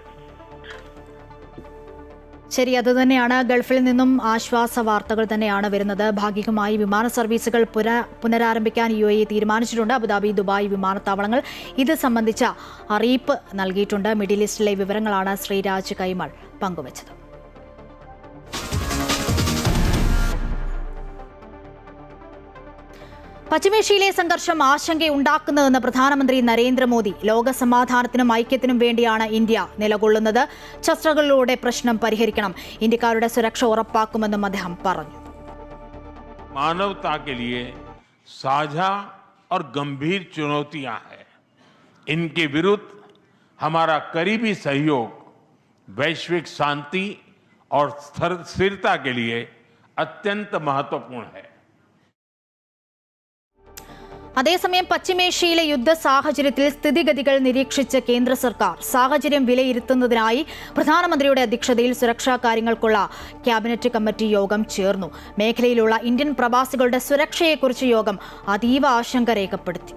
ശരി, അത് തന്നെയാണ്. ഗൾഫിൽ നിന്നും ആശ്വാസ വാർത്തകൾ തന്നെയാണ് വരുന്നത്. ഭാഗികമായി വിമാന സർവീസുകൾ പുനരാരംഭിക്കാൻ UAE തീരുമാനിച്ചിട്ടുണ്ട്. അബുദാബി, ദുബായ് വിമാനത്താവളങ്ങൾ ഇത് സംബന്ധിച്ച അറിയിപ്പ് നൽകിയിട്ടുണ്ട്. മിഡിൽ ഈസ്റ്റിലെ വിവരങ്ങളാണ് ശ്രീരാജ് കൈമൾ പങ്കുവച്ചത്. പശ്ചിമേഷ്യയിലെ സംഘർഷം ആശങ്കയുണ്ടാക്കുന്നതെന്ന് പ്രധാനമന്ത്രി നരേന്ദ്രമോദി. ലോകസമാധാനത്തിനും ഐക്യത്തിനും വേണ്ടിയാണ് ഇന്ത്യ നിലകൊള്ളുന്നത്. ചർച്ചകളിലൂടെ പ്രശ്നം പരിഹരിക്കണം. ഇന്ത്യക്കാരുടെ സുരക്ഷ ഉറപ്പാക്കുമെന്നും അദ്ദേഹം പറഞ്ഞു. मानवता के लिए साझा और गंभीर चुनौतियां हैं. इनके विरुद्ध हमारा करीबी सहयोग वैश्विक शांति और स्थिरता के लिए अत्यंत महत्वपूर्ण है. അതേസമയം പശ്ചിമേഷ്യയിലെ യുദ്ധ സാഹചര്യത്തിൽ സ്ഥിതിഗതികൾ നിരീക്ഷിച്ച കേന്ദ്ര സർക്കാർ സാഹചര്യം വിലയിരുത്തുന്നതിനായി പ്രധാനമന്ത്രിയുടെ അധ്യക്ഷതയിൽ സുരക്ഷാ കാര്യങ്ങൾക്കുള്ള ക്യാബിനറ്റ് കമ്മിറ്റി യോഗം ചേർന്നു. മേഖലയിലുള്ള ഇന്ത്യൻ പ്രവാസികളുടെ സുരക്ഷയെക്കുറിച്ച് യോഗം അതീവ ആശങ്ക രേഖപ്പെടുത്തി.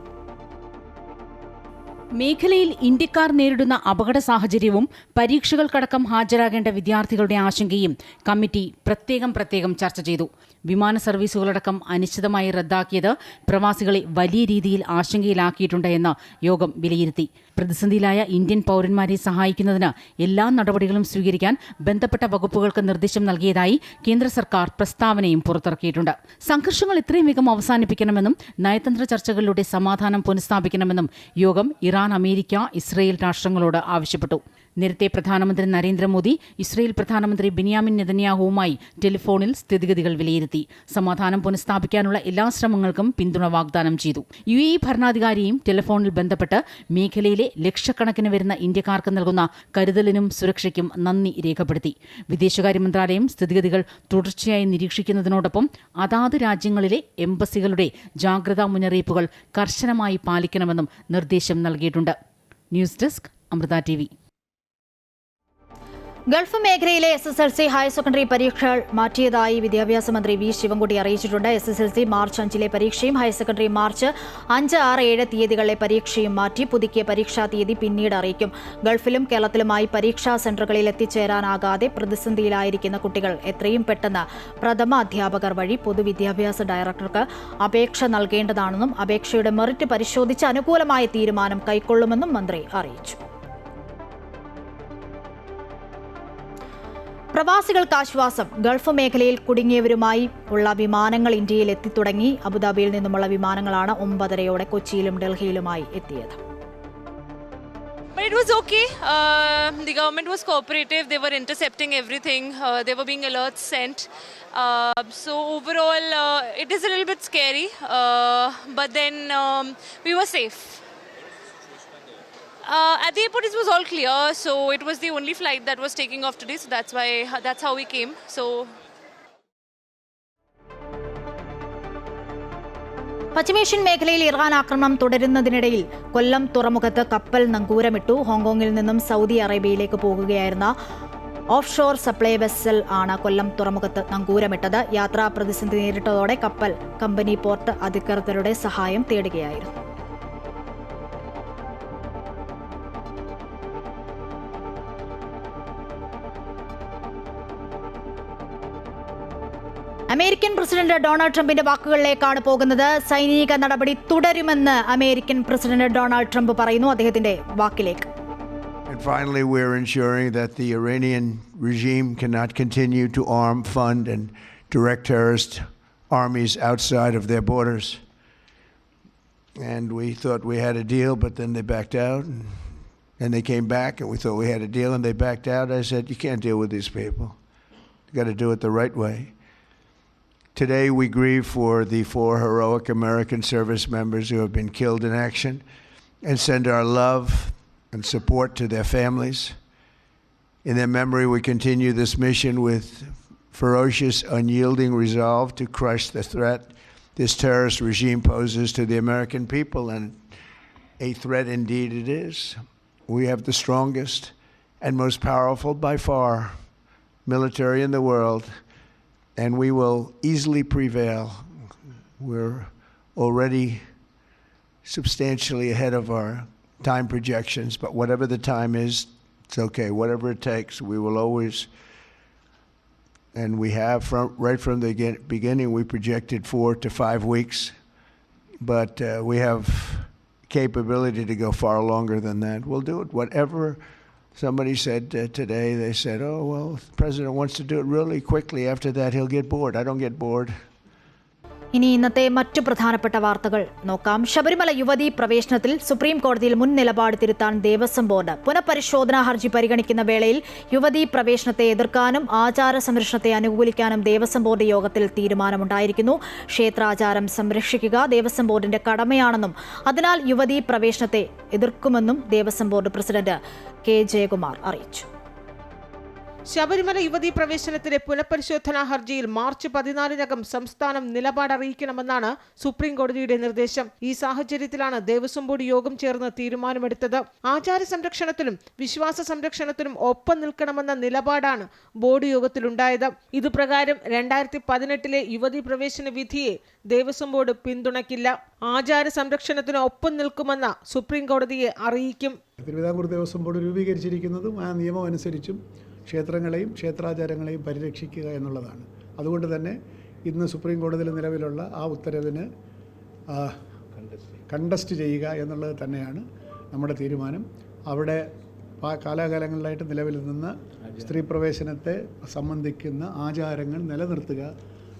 മേഖലയിൽ ഇന്ത്യക്കാർ നേരിടുന്ന അപകട സാഹചര്യവും പരീക്ഷകൾക്കടക്കം ഹാജരാകേണ്ട വിദ്യാർത്ഥികളുടെ ആശങ്കയും കമ്മിറ്റി പ്രത്യേകം ചർച്ച ചെയ്തു. വിമാന സർവീസുകളടക്കം അനിശ്ചിതമായി റദ്ദാക്കിയത് പ്രവാസികളെ വലിയ രീതിയിൽ ആശങ്കയിലാക്കിയിട്ടുണ്ട് എന്ന് യോഗം വിലയിരുത്തി. പ്രതിസന്ധിയിലായ ഇന്ത്യൻ പൗരന്മാരെ സഹായിക്കുന്നതിന് എല്ലാ നടപടികളും സ്വീകരിക്കാൻ ബന്ധപ്പെട്ട വകുപ്പുകൾക്ക് നിർദ്ദേശം നൽകിയതായി കേന്ദ്ര സർക്കാർ പ്രസ്താവനയും പുറത്തിറക്കിയിട്ടുണ്ട്. സംഘർഷങ്ങൾ എത്രയും വേഗം അവസാനിപ്പിക്കണമെന്നും നയതന്ത്ര ചർച്ചകളിലൂടെ സമാധാനം പുനഃസ്ഥാപിക്കണമെന്നും യോഗം ഇറാൻ, അമേരിക്ക, ഇസ്രയേൽ രാഷ്ട്രങ്ങളോട് ആവശ്യപ്പെട്ടു. നേരത്തെ പ്രധാനമന്ത്രി നരേന്ദ്രമോദി ഇസ്രയേൽ പ്രധാനമന്ത്രി ബെന്യാമിൻ നെതന്യാഹുവുമായി ടെലിഫോണിൽ സ്ഥിതിഗതികൾ വിലയിരുത്തി. സമാധാനം പുനഃസ്ഥാപിക്കാനുള്ള എല്ലാ ശ്രമങ്ങൾക്കും പിന്തുണ വാഗ്ദാനം ചെയ്തു. UAE ഭരണാധികാരിയും ടെലിഫോണിൽ ബന്ധപ്പെട്ട് മേഖലയിലെ ലക്ഷക്കണക്കിന് വരുന്ന ഇന്ത്യക്കാർക്ക് നൽകുന്ന കരുതലിനും സുരക്ഷയ്ക്കും നന്ദി രേഖപ്പെടുത്തി. വിദേശകാര്യ മന്ത്രാലയം സ്ഥിതിഗതികൾ തുടർച്ചയായി നിരീക്ഷിക്കുന്നതിനോടൊപ്പം അതാത് രാജ്യങ്ങളിലെ എംബസികളുടെ ജാഗ്രതാ മുന്നറിയിപ്പുകൾ കർശനമായി പാലിക്കണമെന്നും നിർദ്ദേശം നൽകിയിട്ടുണ്ട്. News desk Amrita TV. Gulf മേഖലയിലെ SSLC ഹയർ സെക്കൻഡറി പരീക്ഷകൾ മാറ്റിയതായി വിദ്യാഭ്യാസ മന്ത്രി V. ശിവൻകുട്ടി അറിയിച്ചിട്ടുണ്ട്. SSLC മാർച്ച് 5 പരീക്ഷയും ഹയർ സെക്കൻഡറി മാർച്ച് 5, 6, 7 തീയതികളിലെ പരീക്ഷയും മാറ്റി. പുതുക്കിയ പരീക്ഷാ തീയതി പിന്നീട് അറിയിക്കും. ഗൾഫിലും കേരളത്തിലുമായി പരീക്ഷാ സെന്ററുകളിൽ എത്തിച്ചേരാനാകാതെ പ്രതിസന്ധിയിലായിരിക്കുന്ന കുട്ടികൾ എത്രയും പെട്ടെന്ന് പ്രഥമ അധ്യാപകർ വഴി പൊതുവിദ്യാഭ്യാസ ഡയറക്ടർക്ക് അപേക്ഷ നൽകേണ്ടതാണെന്നും അപേക്ഷയുടെ മെറിറ്റ് പരിശോധിച്ച് അനുകൂലമായ തീരുമാനം കൈക്കൊള്ളുമെന്നും മന്ത്രി അറിയിച്ചു. പ്രവാസികൾക്ക് ആശ്വാസം. ഗൾഫ് മേഖലയിൽ കുടുങ്ങിയവരുമായി ഉള്ള വിമാനങ്ങൾ ഇന്ത്യയിൽ എത്തിത്തുടങ്ങി. അബുദാബിയിൽ നിന്നുമുള്ള വിമാനങ്ങളാണ് 9:30 കൊച്ചിയിലും ഡൽഹിയിലുമായി എത്തിയത്. But it was okay. The government was cooperative. They were intercepting everything. There were being alerts sent. So overall, it is a little bit scary. But then we were safe. At the airport, it was all clear, so it was the only flight that was taking off today, so that's how we came. So പശ്ചിമേഷ്യൻ മേഖലയിൽ ഇറാൻ ആക്രമണം തുടരുന്നതിനിടയിൽ കൊല്ലം തുറമുഖത്ത് കപ്പൽ നങ്കൂരമിട്ടു. ഹോങ്കോങ്ങിൽ നിന്നും സൗദി അറേബ്യയിലേക്ക് പോകുകയായിരുന്ന ഓഫ് ഷോർ സപ്ലൈ വെസൽ ആണ് കൊല്ലം തുറമുഖത്ത് നങ്കൂരമിട്ടത്. യാത്രാ പ്രതിസന്ധി നേരിട്ടതോടെ കപ്പൽ കമ്പനി പോർട്ട് അധികൃതരുടെ സഹായം തേടുകയായിരുന്നു. അമേരിക്കൻ പ്രസിഡന്റ് ഡൊണാൾഡ് ട്രംപിന്റെ വാക്കുകളിലേക്കാണ് പോകുന്നത്. സൈനിക നടപടി തുടരുമെന്ന് അമേരിക്കൻ പ്രസിഡന്റ് ഡൊണാൾഡ് ട്രംപ് പറയുന്നു. അദ്ദേഹത്തിന്റെ വാക്കിലേക്ക്. And finally, we're ensuring that the Iranian regime cannot continue to arm, fund, and direct terrorist armies outside of their borders. And we thought we had a deal, but then they backed out. And they came back, and we thought we had a deal, and they backed out. I said, you can't deal with these people. You got to do it the right way. Today we grieve for the 4 heroic American service members who have been killed in action and send our love and support to their families. In their memory, we continue this mission with ferocious, unyielding resolve to crush the threat this terrorist regime poses to the American people, and a threat indeed it is. We have the strongest and most powerful by far military in the world, and we will easily prevail. We're already substantially ahead of our time projections, but whatever the time is, it's okay. Whatever it takes, we will always, and we have right from the beginning, we projected 4 to 5 weeks, but we have capability to go far longer than that. We'll do it. Whatever somebody said today, they said, oh, well, the president wants to do it really quickly. After that, he'll get bored. I don't get bored. ഇനി ഇന്നത്തെ മറ്റു പ്രധാനപ്പെട്ട വാർത്തകൾ നോക്കാം. ശബരിമല യുവതീ പ്രവേശനത്തിൽ സുപ്രീം കോടതിയിൽ മുൻ നിലപാട് തിരുത്താൻ ദേവസ്വം ബോർഡ്. പുനഃപരിശോധനാ ഹർജി പരിഗണിക്കുന്ന വേളയിൽ യുവതീ പ്രവേശനത്തെ എതിർക്കാനും ആചാര സംരക്ഷണത്തെ അനുകൂലിക്കാനും ദേവസ്വം ബോർഡ് യോഗത്തിൽ തീരുമാനമുണ്ടായിരിക്കുന്നു. ക്ഷേത്രാചാരം സംരക്ഷിക്കുക ദേവസ്വം ബോർഡിന്റെ കടമയാണെന്നും അതിനാൽ യുവതീ പ്രവേശനത്തെ എതിർക്കുമെന്നും Devaswom board president K Jayakumar അറിയിച്ചു. ശബരിമല യുവതീ പ്രവേശനത്തിലെ പുനഃപരിശോധനാ ഹർജിയിൽ മാർച്ച് 14-നകം സംസ്ഥാനം നിലപാടറിയിക്കണമെന്നാണ് സുപ്രീം കോടതിയുടെ നിർദ്ദേശം. ഈ സാഹചര്യത്തിലാണ് ദേവസ്വം ബോർഡ് യോഗം ചേർന്ന് തീരുമാനമെടുത്തത്. ആചാര സംരക്ഷണത്തിനും വിശ്വാസ സംരക്ഷണത്തിനും ഒപ്പം നിൽക്കണമെന്ന നിലപാടാണ് ബോർഡ് യോഗത്തിലുണ്ടായത്. ഇതുപ്രകാരം 2018 യുവതീ പ്രവേശന വിധിയെ ദേവസ്വം ബോർഡ് പിന്തുണയ്ക്കില്ല. ആചാര സംരക്ഷണത്തിന് ഒപ്പം നിൽക്കുമെന്ന് സുപ്രീം കോടതിയെ അറിയിക്കും. തിരുവിതാംകൂർ ദേവസ്വം ബോർഡ് രൂപീകരിച്ചിരിക്കുന്നതും ആ നിയമം അനുസരിച്ചും ക്ഷേത്രങ്ങളെയും ക്ഷേത്രാചാരങ്ങളെയും പരിരക്ഷിക്കുക എന്നുള്ളതാണ്. അതുകൊണ്ട് തന്നെ ഇന്ന് സുപ്രീം കോടതിയിൽ നിലവിലുള്ള ആ ഉത്തരവിന് കണ്ടസ്റ്റ് ചെയ്യുക എന്നുള്ളത് തന്നെയാണ് നമ്മുടെ തീരുമാനം. അവിടെ കാലാകാലങ്ങളിലായിട്ട് നിലവിൽ നിന്ന് സ്ത്രീ പ്രവേശനത്തെ സംബന്ധിക്കുന്ന ആചാരങ്ങൾ നിലനിർത്തുക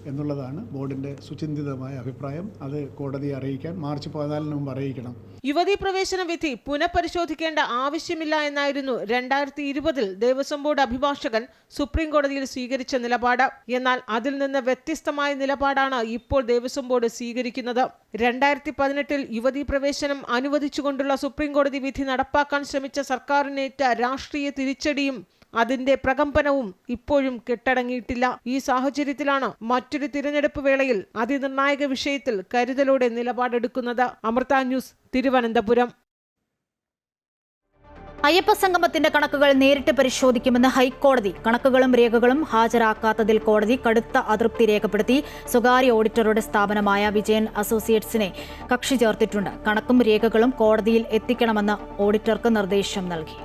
എന്നുള്ളതാണ് ബോർഡിൻ്റെ സുചിന്തിതമായ അഭിപ്രായം. അത് കോടതിയെ അറിയിക്കാൻ മാർച്ച് 14 മുമ്പ് അറിയിക്കണം. യുവതീ പ്രവേശന വിധി പുനഃപരിശോധിക്കേണ്ട ആവശ്യമില്ല എന്നായിരുന്നു 2020 ദേവസ്വം ബോർഡ് അഭിഭാഷകൻ സുപ്രീം കോടതിയിൽ സ്വീകരിച്ച നിലപാട്. എന്നാൽ അതിൽ നിന്ന് വ്യത്യസ്തമായ നിലപാടാണ് ഇപ്പോൾ ദേവസ്വം ബോർഡ് സ്വീകരിക്കുന്നത്. 2018 യുവതീ പ്രവേശനം അനുവദിച്ചുകൊണ്ടുള്ള സുപ്രീം കോടതി വിധി നടപ്പാക്കാൻ ശ്രമിച്ച സർക്കാരിനേറ്റ രാഷ്ട്രീയ തിരിച്ചടിയും അതിന്റെ പ്രകമ്പനവും ഇപ്പോഴും കെട്ടടങ്ങിയിട്ടില്ല. ഈ സാഹചര്യത്തിലാണ് മറ്റൊരു തിരഞ്ഞെടുപ്പ് വേളയിൽ അതിനിർണായക വിഷയത്തിൽ കരുതലോടെ നിലപാടെടുക്കുന്നത്. അമൃത ന്യൂസ്, തിരുവനന്തപുരം. അയ്യപ്പ സംഗമത്തിന്റെ കണക്കുകൾ നേരിട്ട് പരിശോധിക്കുമെന്ന് ഹൈക്കോടതി. കണക്കുകളും രേഖകളും ഹാജരാക്കാത്തതിൽ കോടതി കടുത്ത അതൃപ്തി രേഖപ്പെടുത്തി. സ്വകാര്യ ഓഡിറ്ററുടെ സ്ഥാപനമായ വിജയൻ അസോസിയേറ്റ്സിനെ കക്ഷി ചേർത്തിട്ടുണ്ട്. കണക്കും രേഖകളും കോടതിയിൽ എത്തിക്കണമെന്ന് ഓഡിറ്റർക്ക് നിർദ്ദേശം നൽകി.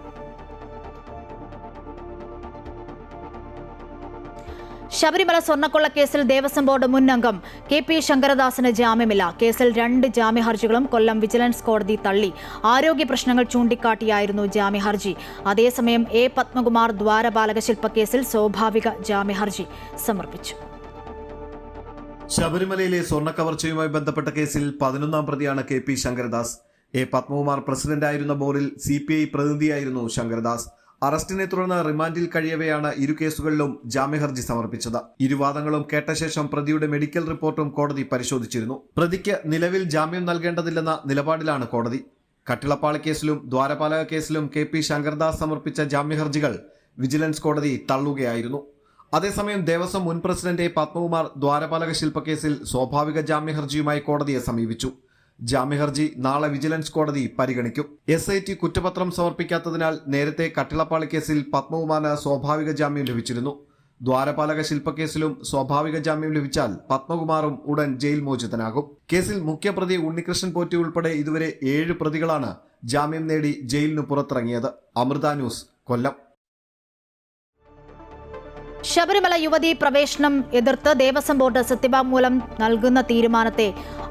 ശബരിമല സ്വർണ്ണക്കൊള്ളക്കേസിൽ ദേവസ്വം ബോർഡ് മുൻ അംഗം KP ശങ്കരദാസിന് ജാമ്യമില്ല. കേസിൽ 2 ജാമ്യഹർജികളും കൊല്ലം വിജിലൻസ് കോടതി തള്ളി. ആരോഗ്യ പ്രശ്നങ്ങൾ ചൂണ്ടിക്കാട്ടിയായിരുന്നു ജാമ്യഹർജി. അതേസമയം A പത്മകുമാർ ദ്വാരപാലക ശില്പക്കേസിൽ സ്വാഭാവിക ജാമ്യഹർജി സമർപ്പിച്ചു. ശബരിമലയിലെ സ്വർണ്ണക്കവർച്ചയുമായി ബന്ധപ്പെട്ട കേസിൽ 11ാം പ്രതിയാണ് KP ശങ്കരദാസ്. A പത്മകുമാർ പ്രസിഡന്റായിരുന്ന ബോർഡിൽ CPI പ്രതിനിധിയായിരുന്നു ശങ്കരദാസ്. അറസ്റ്റിനെ തുടർന്ന് റിമാൻഡിൽ കഴിയവെയാണ് ഇരു കേസുകളിലും ജാമ്യഹർജി സമർപ്പിച്ചത്. ഇരുവാദങ്ങളും കേട്ട ശേഷം പ്രതിയുടെ മെഡിക്കൽ റിപ്പോർട്ടും കോടതി പരിശോധിച്ചിരുന്നു. പ്രതിക്ക് നിലവിൽ ജാമ്യം നൽകേണ്ടതില്ലെന്ന നിലപാടിലാണ് കോടതി. കട്ടിളപ്പാളി കേസിലും ദ്വാരപാലക കേസിലും KP ശങ്കരദാസ് സമർപ്പിച്ച ജാമ്യഹർജികൾ വിജിലൻസ് കോടതി തള്ളുകയായിരുന്നു. അതേസമയം ദേവസ്വം മുൻ പ്രസിഡന്റ് പത്മകുമാർ ദ്വാരപാലക ശില്പക്കേസിൽ സ്വാഭാവിക ജാമ്യഹർജിയുമായി കോടതിയെ സമീപിച്ചു. ജാമ്യഹർജി നാളെ വിജിലൻസ് കോടതി പരിഗണിക്കും. SIT കുറ്റപത്രം സമർപ്പിക്കാത്തതിനാൽ നേരത്തെ കട്ടിളപ്പാളി കേസിൽ പത്മകുമാറിന് സ്വാഭാവിക ജാമ്യം ലഭിച്ചിരുന്നു. ദ്വാരപാലക ശില്പക്കേസിലും സ്വാഭാവിക ജാമ്യം ലഭിച്ചാൽ പത്മകുമാറും ഉടൻ ജയിൽ മോചിതനാകും. കേസിൽ മുഖ്യപ്രതി ഉണ്ണികൃഷ്ണൻ പോറ്റി ഉൾപ്പെടെ ഇതുവരെ 7 പ്രതികളാണ് ജാമ്യം നേടി ജയിലിന് പുറത്തിറങ്ങിയത്. അമൃത ന്യൂസ്, കൊല്ലം. ശബരിമല യുവതീ പ്രവേശനം എതിർത്ത് ദേവസ്വം ബോർഡ് സത്യവാങ്മൂലം നൽകുന്ന തീരുമാനത്തെ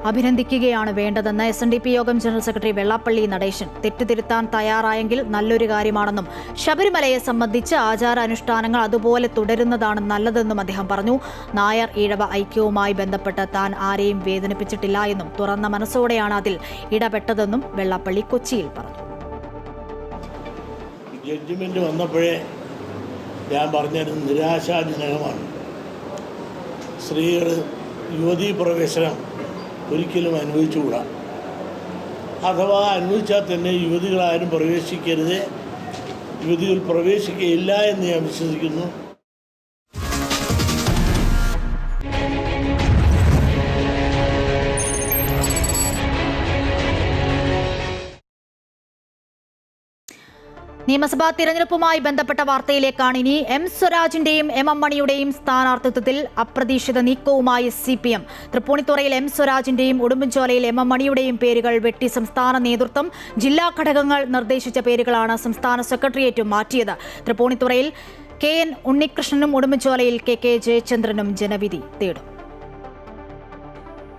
അഭിനന്ദിക്കുകയാണ് വേണ്ടതെന്ന് SNDP യോഗം ജനറൽ സെക്രട്ടറി വെള്ളാപ്പള്ളി നടേശൻ. തെറ്റുതിരുത്താൻ തയ്യാറായെങ്കിൽ നല്ലൊരു കാര്യമാണെന്നും ശബരിമലയെ സംബന്ധിച്ച് ആചാരാനുഷ്ഠാനങ്ങൾ അതുപോലെ തുടരുന്നതാണ് നല്ലതെന്നും അദ്ദേഹം പറഞ്ഞു. നായർ ഈഴവ ഐക്യവുമായി ബന്ധപ്പെട്ട് താൻ ആരെയും വേദനിപ്പിച്ചിട്ടില്ല എന്നും തുറന്ന മനസ്സോടെയാണ് അതിൽ ഇടപെട്ടതെന്നും വെള്ളാപ്പള്ളി കൊച്ചിയിൽ പറഞ്ഞു. ജഡ്ജ്മെന്റ് വന്നപ്പോഴേ ഞാൻ പറഞ്ഞത് നിരാശാജനകമാണ്. സ്ത്രീകൾ യുവതീ പ്രവേശനം ഒരിക്കലും അനുവദിച്ചുകൂടാ. അഥവാ അനുവദിച്ചാൽ തന്നെ യുവതികളാരും പ്രവേശിക്കരുത്, യുവതികൾ പ്രവേശിക്കുകയില്ല എന്ന് ഞാൻ വിശ്വസിക്കുന്നു. നിയമസഭാ തിരഞ്ഞെടുപ്പുമായി ബന്ധപ്പെട്ട വാർത്തയിലേക്കാണ് ഇനി. M സ്വരാജിന്റെയും MM മണിയുടെയും സ്ഥാനാർത്ഥിത്വത്തിൽ അപ്രതീക്ഷിത നീക്കവുമായി CPM. തൃപ്പൂണിത്തുറയിൽ M സ്വരാജിന്റെയും ഉടുമ്പൻചോലയിൽ MM മണിയുടെയും പേരുകൾ വെട്ടി സംസ്ഥാന നേതൃത്വം. ജില്ലാ ഘടകങ്ങൾ നിർദ്ദേശിച്ച പേരുകളാണ് സംസ്ഥാന സെക്രട്ടേറിയറ്റും മാറ്റിയത്. തൃപ്പൂണിത്തുറയിൽ KN ഉണ്ണികൃഷ്ണനും ഉടുമ്പൻചോലയിൽ KK ജയചന്ദ്രനും ജനവിധി തേടും.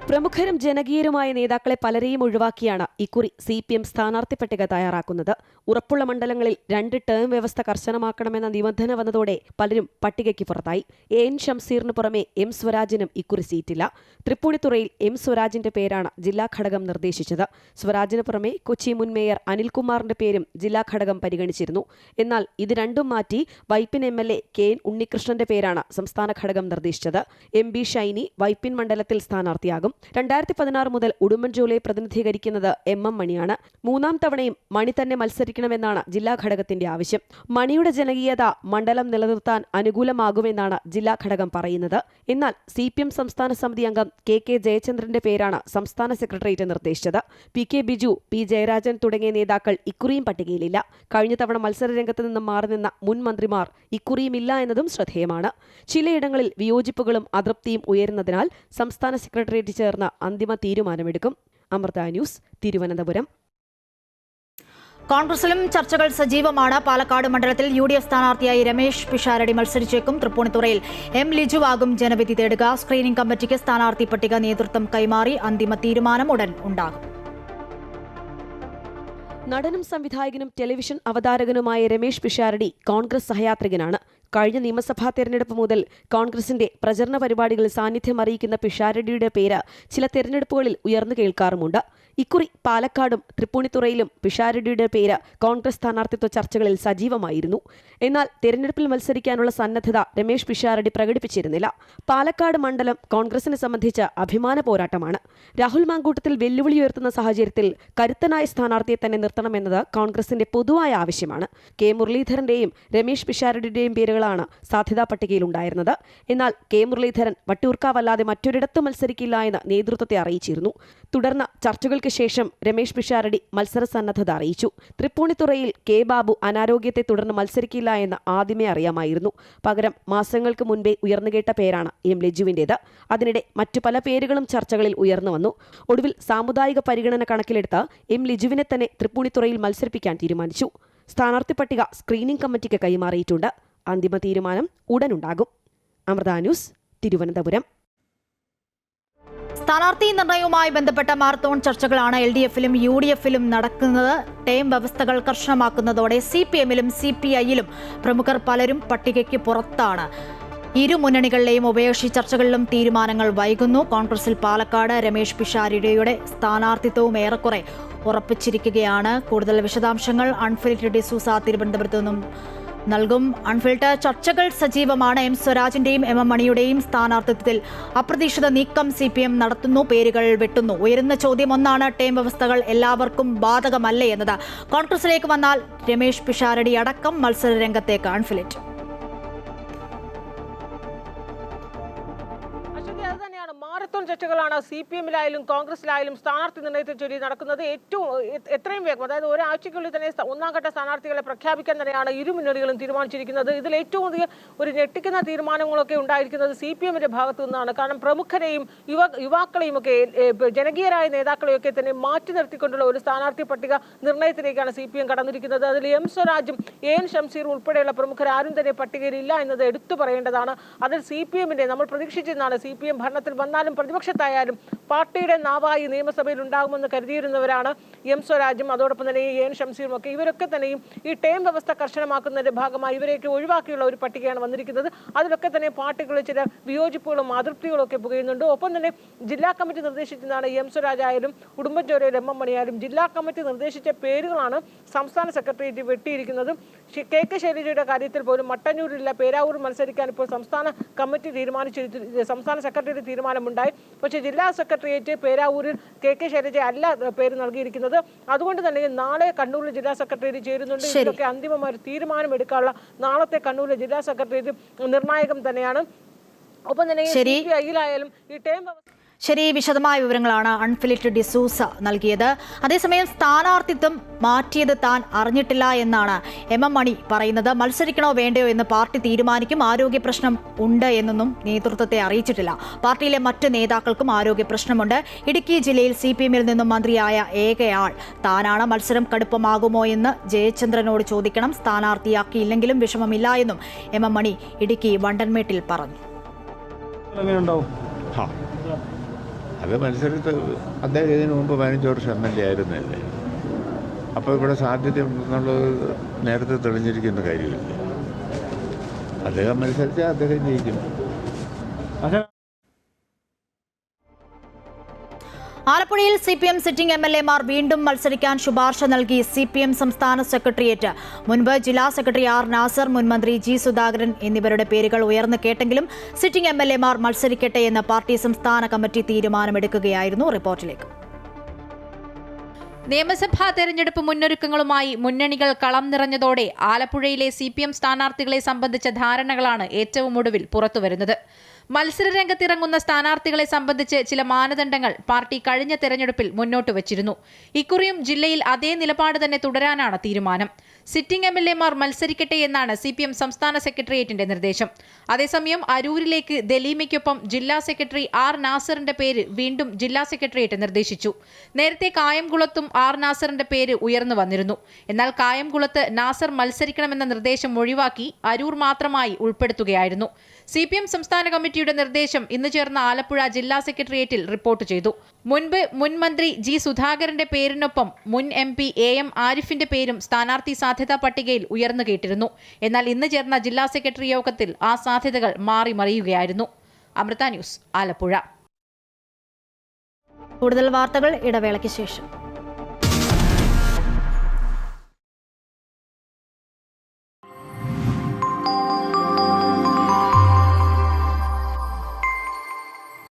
പ്രമുഖരും ജനകീയരുമായ നേതാക്കളെ പലരെയും ഒഴിവാക്കിയാണ് ഇക്കുറി CPM സ്ഥാനാർത്ഥി പട്ടിക തയ്യാറാക്കുന്നത്. ഉറപ്പുള്ള മണ്ഡലങ്ങളിൽ 2 ടേം വ്യവസ്ഥ കർശനമാക്കണമെന്ന നിബന്ധന വന്നതോടെ പലരും പട്ടികയ്ക്ക് പുറത്തായി. AN ഷംസീറിന് പുറമെ M സ്വരാജിനും ഇക്കുറി സീറ്റില്ല. തൃപ്പൂണിത്തുറയിൽ M സ്വരാജിന്റെ പേരാണ് ജില്ലാ ഘടകം നിർദ്ദേശിച്ചത്. സ്വരാജിന് പുറമെ കൊച്ചി മുൻ മേയർ അനിൽകുമാറിന്റെ പേരും ജില്ലാ ഘടകം പരിഗണിച്ചിരുന്നു. എന്നാൽ ഇത് രണ്ടും മാറ്റി വൈപ്പിൻ MLA KN ഉണ്ണികൃഷ്ണന്റെ പേരാണ് സംസ്ഥാന ഘടകം നിർദ്ദേശിച്ചത്. MB ഷൈനി വൈപ്പിൻ മണ്ഡലത്തിൽ സ്ഥാനാർത്ഥിയാകും. 2016 മുതൽ ഉടുമ്പൻചോലയെ പ്രതിനിധീകരിക്കുന്നത് MM മണിയാണ്. 3ാം തവണയും മണി തന്നെ മത്സരിക്കണമെന്നാണ് ജില്ലാ ഘടകത്തിന്റെ ആവശ്യം. മണിയുടെ ജനകീയത മണ്ഡലം നിലനിർത്താൻ അനുകൂലമാകുമെന്നാണ് ജില്ലാ ഘടകം പറയുന്നത്. എന്നാൽ CPM സംസ്ഥാന സമിതി അംഗം KK ജയചന്ദ്രന്റെ പേരാണ് സംസ്ഥാന സെക്രട്ടേറിയറ്റ് നിർദ്ദേശിച്ചത്. PK ബിജു, P ജയരാജൻ തുടങ്ങിയ നേതാക്കൾ ഇക്കുറിയും പട്ടികയിലില്ല. കഴിഞ്ഞ തവണ മത്സരരംഗത്ത് നിന്നും മാറി നിന്ന മുൻ മന്ത്രിമാർ ഇക്കുറിയുമില്ല എന്നതും ശ്രദ്ധേയമാണ്. ചിലയിടങ്ങളിൽ വിയോജിപ്പുകളും അതൃപ്തിയും ഉയരുന്നതിനാൽ സംസ്ഥാന സെക്രട്ടേറിയറ്റ് ചേർന്ന് അന്തിമ തീരുമാനമെടുക്കും. അമൃത ന്യൂസ്, തിരുവനന്തപുരം. കോൺഗ്രസിലും ചർച്ചകൾ സജീവമാണ്. പാലക്കാട് മണ്ഡലത്തിൽ UDF സ്ഥാനാർത്ഥിയായി രമേശ് പിഷാരടി മത്സരിച്ചേക്കും. തൃപ്പൂണിത്തുറയിൽ M ലിജുവാകും ജനവിധി തേടുക. സ്ക്രീനിംഗ് കമ്മിറ്റിക്ക് സ്ഥാനാർത്ഥി പട്ടിക നേതൃത്വം കൈമാറി. അന്തിമ തീരുമാനം ഉടൻ ഉണ്ടാകും. നടനും സംവിധായകനും ടെലിവിഷൻ അവതാരകനുമായ രമേശ് പിഷാരടി കോൺഗ്രസ് സഹയാത്രികനാണ്. കഴിഞ്ഞ നിയമസഭാ തെരഞ്ഞെടുപ്പ് മുതൽ കോൺഗ്രസിന്റെ പ്രചരണ പരിപാടികളിൽ സാന്നിധ്യം അറിയിക്കുന്ന പിഷാരടിയുടെ പേര് ചില തെരഞ്ഞെടുപ്പുകളിൽ ഉയർന്നു കേൾക്കാറുമുണ്ട്. ഇക്കുറി പാലക്കാടും തൃപ്പൂണിത്തുറയിലും പിഷാരടിയുടെ പേര് കോൺഗ്രസ് സ്ഥാനാർത്ഥിത്വ ചർച്ചകളിൽ സജീവമായിരുന്നു. എന്നാൽ തെരഞ്ഞെടുപ്പിൽ മത്സരിക്കാനുള്ള സന്നദ്ധത രമേശ് പിഷാരടി പ്രകടിപ്പിച്ചിരുന്നില്ല. പാലക്കാട് മണ്ഡലം കോൺഗ്രസിനെ സംബന്ധിച്ച് അഭിമാന പോരാട്ടമാണ്. രാഹുൽ മാങ്കൂട്ടത്തിൽ വെല്ലുവിളി ഉയർത്തുന്ന സാഹചര്യത്തിൽ കരുത്തനായ സ്ഥാനാർത്ഥിയെ തന്നെ നിർത്തണമെന്നത് കോൺഗ്രസിന്റെ പൊതുവായ ആവശ്യമാണ്. K മുരളീധരന്റെയും രമേശ് പിഷാരടിയുടെയും പേരുകളാണ് സാധ്യതാ പട്ടികയിലുണ്ടായിരുന്നത്. എന്നാൽ K മുരളീധരൻ വട്ടിയൂർക്കാവല്ലാതെ മറ്റൊരിടത്തും മത്സരിക്കില്ല എന്ന് നേതൃത്വത്തെ അറിയിച്ചിരുന്നു. തുടർന്ന് ചർച്ചകൾക്ക് ശേഷം രമേശ് പിഷാരടി മത്സര സന്നദ്ധത അറിയിച്ചു. തൃപ്പൂണിത്തുറയിൽ K ബാബു അനാരോഗ്യത്തെ തുടർന്ന് മത്സരിക്കില്ല എന്ന് ആദ്യമേ അറിയാമായിരുന്നു. പകരം മാസങ്ങൾക്ക് മുൻപേ ഉയർന്നുകേട്ട പേരാണ് M ലിജുവിന്റേത്. അതിനിടെ മറ്റു പല പേരുകളും ചർച്ചകളിൽ ഉയർന്നു വന്നു. ഒടുവിൽ സാമുദായിക പരിഗണന കണക്കിലെടുത്ത് M ലിജുവിനെ തന്നെ തൃപ്പൂണിത്തുറയിൽ മത്സരിപ്പിക്കാൻ തീരുമാനിച്ചു. സ്ഥാനാർത്ഥി പട്ടിക സ്ക്രീനിംഗ് കമ്മിറ്റിക്ക് കൈമാറിയിട്ടുണ്ട്. അന്തിമ തീരുമാനം ഉടനുണ്ടാകും. അമൃത ന്യൂസ്, തിരുവനന്തപുരം. സ്ഥാനാർത്ഥി നിർണയവുമായി ബന്ധപ്പെട്ട മാരത്തോൺ ചർച്ചകളാണ് LDFിലും UDFിലും നടക്കുന്നത്. ടേം വ്യവസ്ഥകൾ കർശനമാക്കുന്നതോടെ CPMലും CPIയിലും പ്രമുഖർ പലരും പട്ടികയ്ക്ക് പുറത്താണ്. ഇരു മുന്നണികളിലെയും ഉഭയകക്ഷി ചർച്ചകളിലും തീരുമാനങ്ങൾ വൈകുന്നു. കോൺഗ്രസിൽ പാലക്കാട് രമേശ് പിഷാരടിയുടെ സ്ഥാനാർത്ഥിത്വവും ഏറെക്കുറെ ഉറപ്പിച്ചിരിക്കുകയാണ്. കൂടുതൽ വിശദാംശങ്ങൾ അൺഫിൽറ്റഡ് ഡിസൂസ തിരുവനന്തപുരത്തു നിന്നും നൽകും. അൺഫിൽറ്റഡ് ചർച്ചകൾ സജീവമാണ്. M സ്വരാജിന്റെയും MM മണിയുടെയും സ്ഥാനാർത്ഥിത്വത്തിൽ അപ്രതീക്ഷിത നീക്കം CPM നടത്തുന്നു. പേരുകൾ വെട്ടുന്നു. ഉയരുന്ന ചോദ്യം ഒന്നാണ്, ടേം വ്യവസ്ഥകൾ എല്ലാവർക്കും ബാധകമല്ലേ എന്നത്. കോൺഗ്രസിലേക്ക് വന്നാൽ രമേശ് പിഷാരടി അടക്കം മത്സര രംഗത്തേക്ക്. അൺഫിൽറ്റഡ് മാരത്തോൺ ചർച്ചകളാണ് CPMലായാലും കോൺഗ്രസിലായാലും സ്ഥാനാർത്ഥി നിർണയത്തെ ചൊല്ലി നടക്കുന്നത്. എത്രയും വേഗം, അതായത് ഒരാഴ്ചയ്ക്കുള്ളിൽ തന്നെ ഒന്നാം ഘട്ട സ്ഥാനാർത്ഥികളെ പ്രഖ്യാപിക്കാൻ തന്നെയാണ് ഇരു മുന്നണികളും തീരുമാനിച്ചിരിക്കുന്നത്. ഇതിൽ ഏറ്റവും അധികം ഒരു ഞെട്ടിക്കുന്ന തീരുമാനങ്ങളൊക്കെ ഉണ്ടായിരിക്കുന്നത് CPMന്റെ ഭാഗത്തു നിന്നാണ്. കാരണം പ്രമുഖരെയും യുവാക്കളെയും ഒക്കെ ജനകീയരായ നേതാക്കളെയൊക്കെ തന്നെ മാറ്റി നിർത്തിക്കൊണ്ടുള്ള ഒരു സ്ഥാനാർത്ഥി പട്ടിക നിർണയത്തിലേക്കാണ് CPM കടന്നിരിക്കുന്നത്. അതിൽ M സ്വരാജും AN ഷംസീറും ഉൾപ്പെടെയുള്ള പ്രമുഖർ ആരും തന്നെ പട്ടികയിലില്ല എന്നത് എടുത്തു പറയേണ്ടതാണ്. അതിൽ CPMന്റെ നമ്മൾ പ്രതീക്ഷിച്ചിരുന്നതാണ്. CPM ഭരണത്തിൽ വന്നാലും പ്രതിപക്ഷത്തായാലും പാർട്ടിയുടെ നാവായി നിയമസഭയിൽ ഉണ്ടാകുമെന്ന് കരുതിയിരുന്നവരാണ് M സ്വരാജും അതോടൊപ്പം തന്നെ AN ഷംസീറും ഒക്കെ. ഇവരൊക്കെ തന്നെയും ഈ ടേം വ്യവസ്ഥ കർശനമാക്കുന്നതിന്റെ ഭാഗമായി ഇവരെയൊക്കെ ഒഴിവാക്കിയുള്ള ഒരു പട്ടികയാണ് വന്നിരിക്കുന്നത്. അതിലൊക്കെ തന്നെ പാർട്ടികളിൽ ചില വിയോജിപ്പുകളും അതൃപ്തികളും ഒക്കെ പുകയുന്നുണ്ട്. ഒപ്പം തന്നെ ജില്ലാ കമ്മിറ്റി നിർദ്ദേശിച്ചതാണ് M സ്വരാജ് ആയാലും ഉടുമ്പൻചോലയിൽ MM മണിയായാലും ജില്ലാ കമ്മിറ്റി നിർദ്ദേശിച്ച പേരുകളാണ് സംസ്ഥാന സെക്രട്ടേറിയറ്റ് വെട്ടിയിരിക്കുന്നത്. KK ശൈലജയുടെ കാര്യത്തിൽ പോലും മട്ടന്നൂരില്ല, പേരാവൂർ മത്സരിക്കാൻ ഇപ്പോൾ സംസ്ഥാന കമ്മിറ്റി സംസ്ഥാന സെക്രട്ടേറിയറ്റ് തീരുമാനമുണ്ടായി. പക്ഷേ ജില്ലാ സെക്രട്ടേറിയറ്റ് പേരാവൂരിൽ KK ശൈലജ അല്ല പേര് നൽകിയിരിക്കുന്നത്. അതുകൊണ്ട് തന്നെ നാളെ കണ്ണൂരിൽ ജില്ലാ സെക്രട്ടേറിയറ്റ് ചേരുന്നുണ്ട്. ഇതിലൊക്കെ അന്തിമമായ ഒരു തീരുമാനം എടുക്കാനുള്ള നാളത്തെ കണ്ണൂരിലെ ജില്ലാ സെക്രട്ടേറിയറ്റ് നിർണായകം തന്നെയാണ്. ഒപ്പം തന്നെ CPIയിലായാലും ഈ ടേം ശരി, വിശദമായ വിവരങ്ങളാണ് അൺഫിൽറ്റഡ് ഡിസൂസ നൽകിയത്. അതേസമയം സ്ഥാനാർത്ഥിത്വം മാറ്റിയത് താൻ അറിഞ്ഞിട്ടില്ല എന്നാണ് MM മണി പറയുന്നത്. മത്സരിക്കണോ വേണ്ടയോ എന്ന് പാർട്ടി തീരുമാനിക്കും. ആരോഗ്യ പ്രശ്നം ഉണ്ട് എന്നൊന്നും നേതൃത്വത്തെ അറിയിച്ചിട്ടില്ല. പാർട്ടിയിലെ മറ്റ് നേതാക്കൾക്കും ആരോഗ്യ പ്രശ്നമുണ്ട്. ഇടുക്കി ജില്ലയിൽ CPMൽ നിന്നും മന്ത്രിയായ ഏകയാൾ താനാണ്. മത്സരം കടുപ്പമാകുമോ എന്ന് ജയചന്ദ്രനോട് ചോദിക്കണം. സ്ഥാനാർത്ഥിയാക്കിയില്ലെങ്കിലും വിഷമമില്ല എന്നും MM മണി ഇടുക്കി വണ്ടൻമേട്ടിൽ പറഞ്ഞു. അത് മത്സരത്തിൽ അദ്ദേഹം ഇതിനു മുമ്പ് 15 വർഷം MLA ആയിരുന്നല്ലേ. അപ്പോൾ ഇവിടെ സാധ്യതയുണ്ടെന്നുള്ളത് നേരത്തെ തെളിഞ്ഞിരിക്കുന്ന കാര്യമില്ല. അദ്ദേഹം മത്സരിച്ചാൽ അദ്ദേഹം ജയിക്കും. ആലപ്പുഴയിൽ CPM സിറ്റിംഗ് MLA-മാർ വീണ്ടും മത്സരിക്കാൻ ശുപാർശ നൽകി CPM സംസ്ഥാന സെക്രട്ടേറിയറ്റ്. മുൻപ് ജില്ലാ സെക്രട്ടറി R. നാസർ, മുൻ മന്ത്രി G. സുധാകരൻ എന്നിവരുടെ പേരുകൾ ഉയർന്നു കേട്ടെങ്കിലും സിറ്റിംഗ് MLA-മാർ മത്സരിക്കട്ടെ എന്ന് പാർട്ടി സംസ്ഥാന കമ്മിറ്റി തീരുമാനമെടുക്കുകയായിരുന്നു. റിപ്പോർട്ടിലേക്ക്. നിയമസഭാ തെരഞ്ഞെടുപ്പ് മുന്നൊരുക്കങ്ങളുമായി മുന്നണികൾ കളം നിറഞ്ഞതോടെ ആലപ്പുഴയിലെ CPM സ്ഥാനാർത്ഥികളെ സംബന്ധിച്ച ധാരണകളാണ് ഏറ്റവും ഒടുവിൽ പുറത്തുവരുന്നത്. മത്സരരംഗത്തിറങ്ങുന്ന സ്ഥാനാർത്ഥികളെ സംബന്ധിച്ച് ചില മാനദണ്ഡങ്ങൾ പാർട്ടി കഴിഞ്ഞ തെരഞ്ഞെടുപ്പിൽ മുന്നോട്ട് വച്ചിരുന്നു. ഇക്കുറിയും ജില്ലയിൽ അതേ നിലപാട് തന്നെ തുടരാനാണ് തീരുമാനം. സിറ്റിംഗ് MLA-മാർ മത്സരിക്കട്ടെ എന്നാണ് CPM സംസ്ഥാന സെക്രട്ടേറിയറ്റിന്റെ നിർദ്ദേശം. അതേസമയം അരൂരിലേക്ക് ദലീമയ്ക്കൊപ്പം ജില്ലാ സെക്രട്ടറി R. നാസറിന്റെ പേര് വീണ്ടും ജില്ലാ സെക്രട്ടേറിയറ്റ് നിർദ്ദേശിച്ചു. നേരത്തെ കായംകുളത്തും R. നാസറിന്റെ പേര് ഉയർന്നു വന്നിരുന്നു. എന്നാൽ കായംകുളത്ത് നാസർ മത്സരിക്കണമെന്ന നിർദ്ദേശം ഒഴിവാക്കി അരൂർ മാത്രമായി ഉൾപ്പെടുത്തുകയായിരുന്നു. CPM സംസ്ഥാന കമ്മിറ്റിയുടെ നിർദ്ദേശം ഇന്ന് ചേർന്ന ആലപ്പുഴ ജില്ലാ സെക്രട്ടേറിയറ്റിൽ റിപ്പോർട്ട് ചെയ്തു. മുൻപ് മുൻ മന്ത്രി G. സുധാകരന്റെ പേരിനൊപ്പം മുൻ MP AM ആരിഫിന്റെ പേരും സ്ഥാനാർത്ഥി സാധ്യതാ പട്ടികയിൽ ഉയർന്നു കേട്ടിരുന്നു. എന്നാൽ ഇന്ന് ചേർന്ന ജില്ലാ സെക്രട്ടറി യോഗത്തിൽ ആ സാധ്യതകൾ മാറി മറിയുകയായിരുന്നു. അമൃത ന്യൂസ്, ആലപ്പുഴ. കൂടുതൽ വാർത്തകൾ ഇടവേളയ്ക്ക് ശേഷം.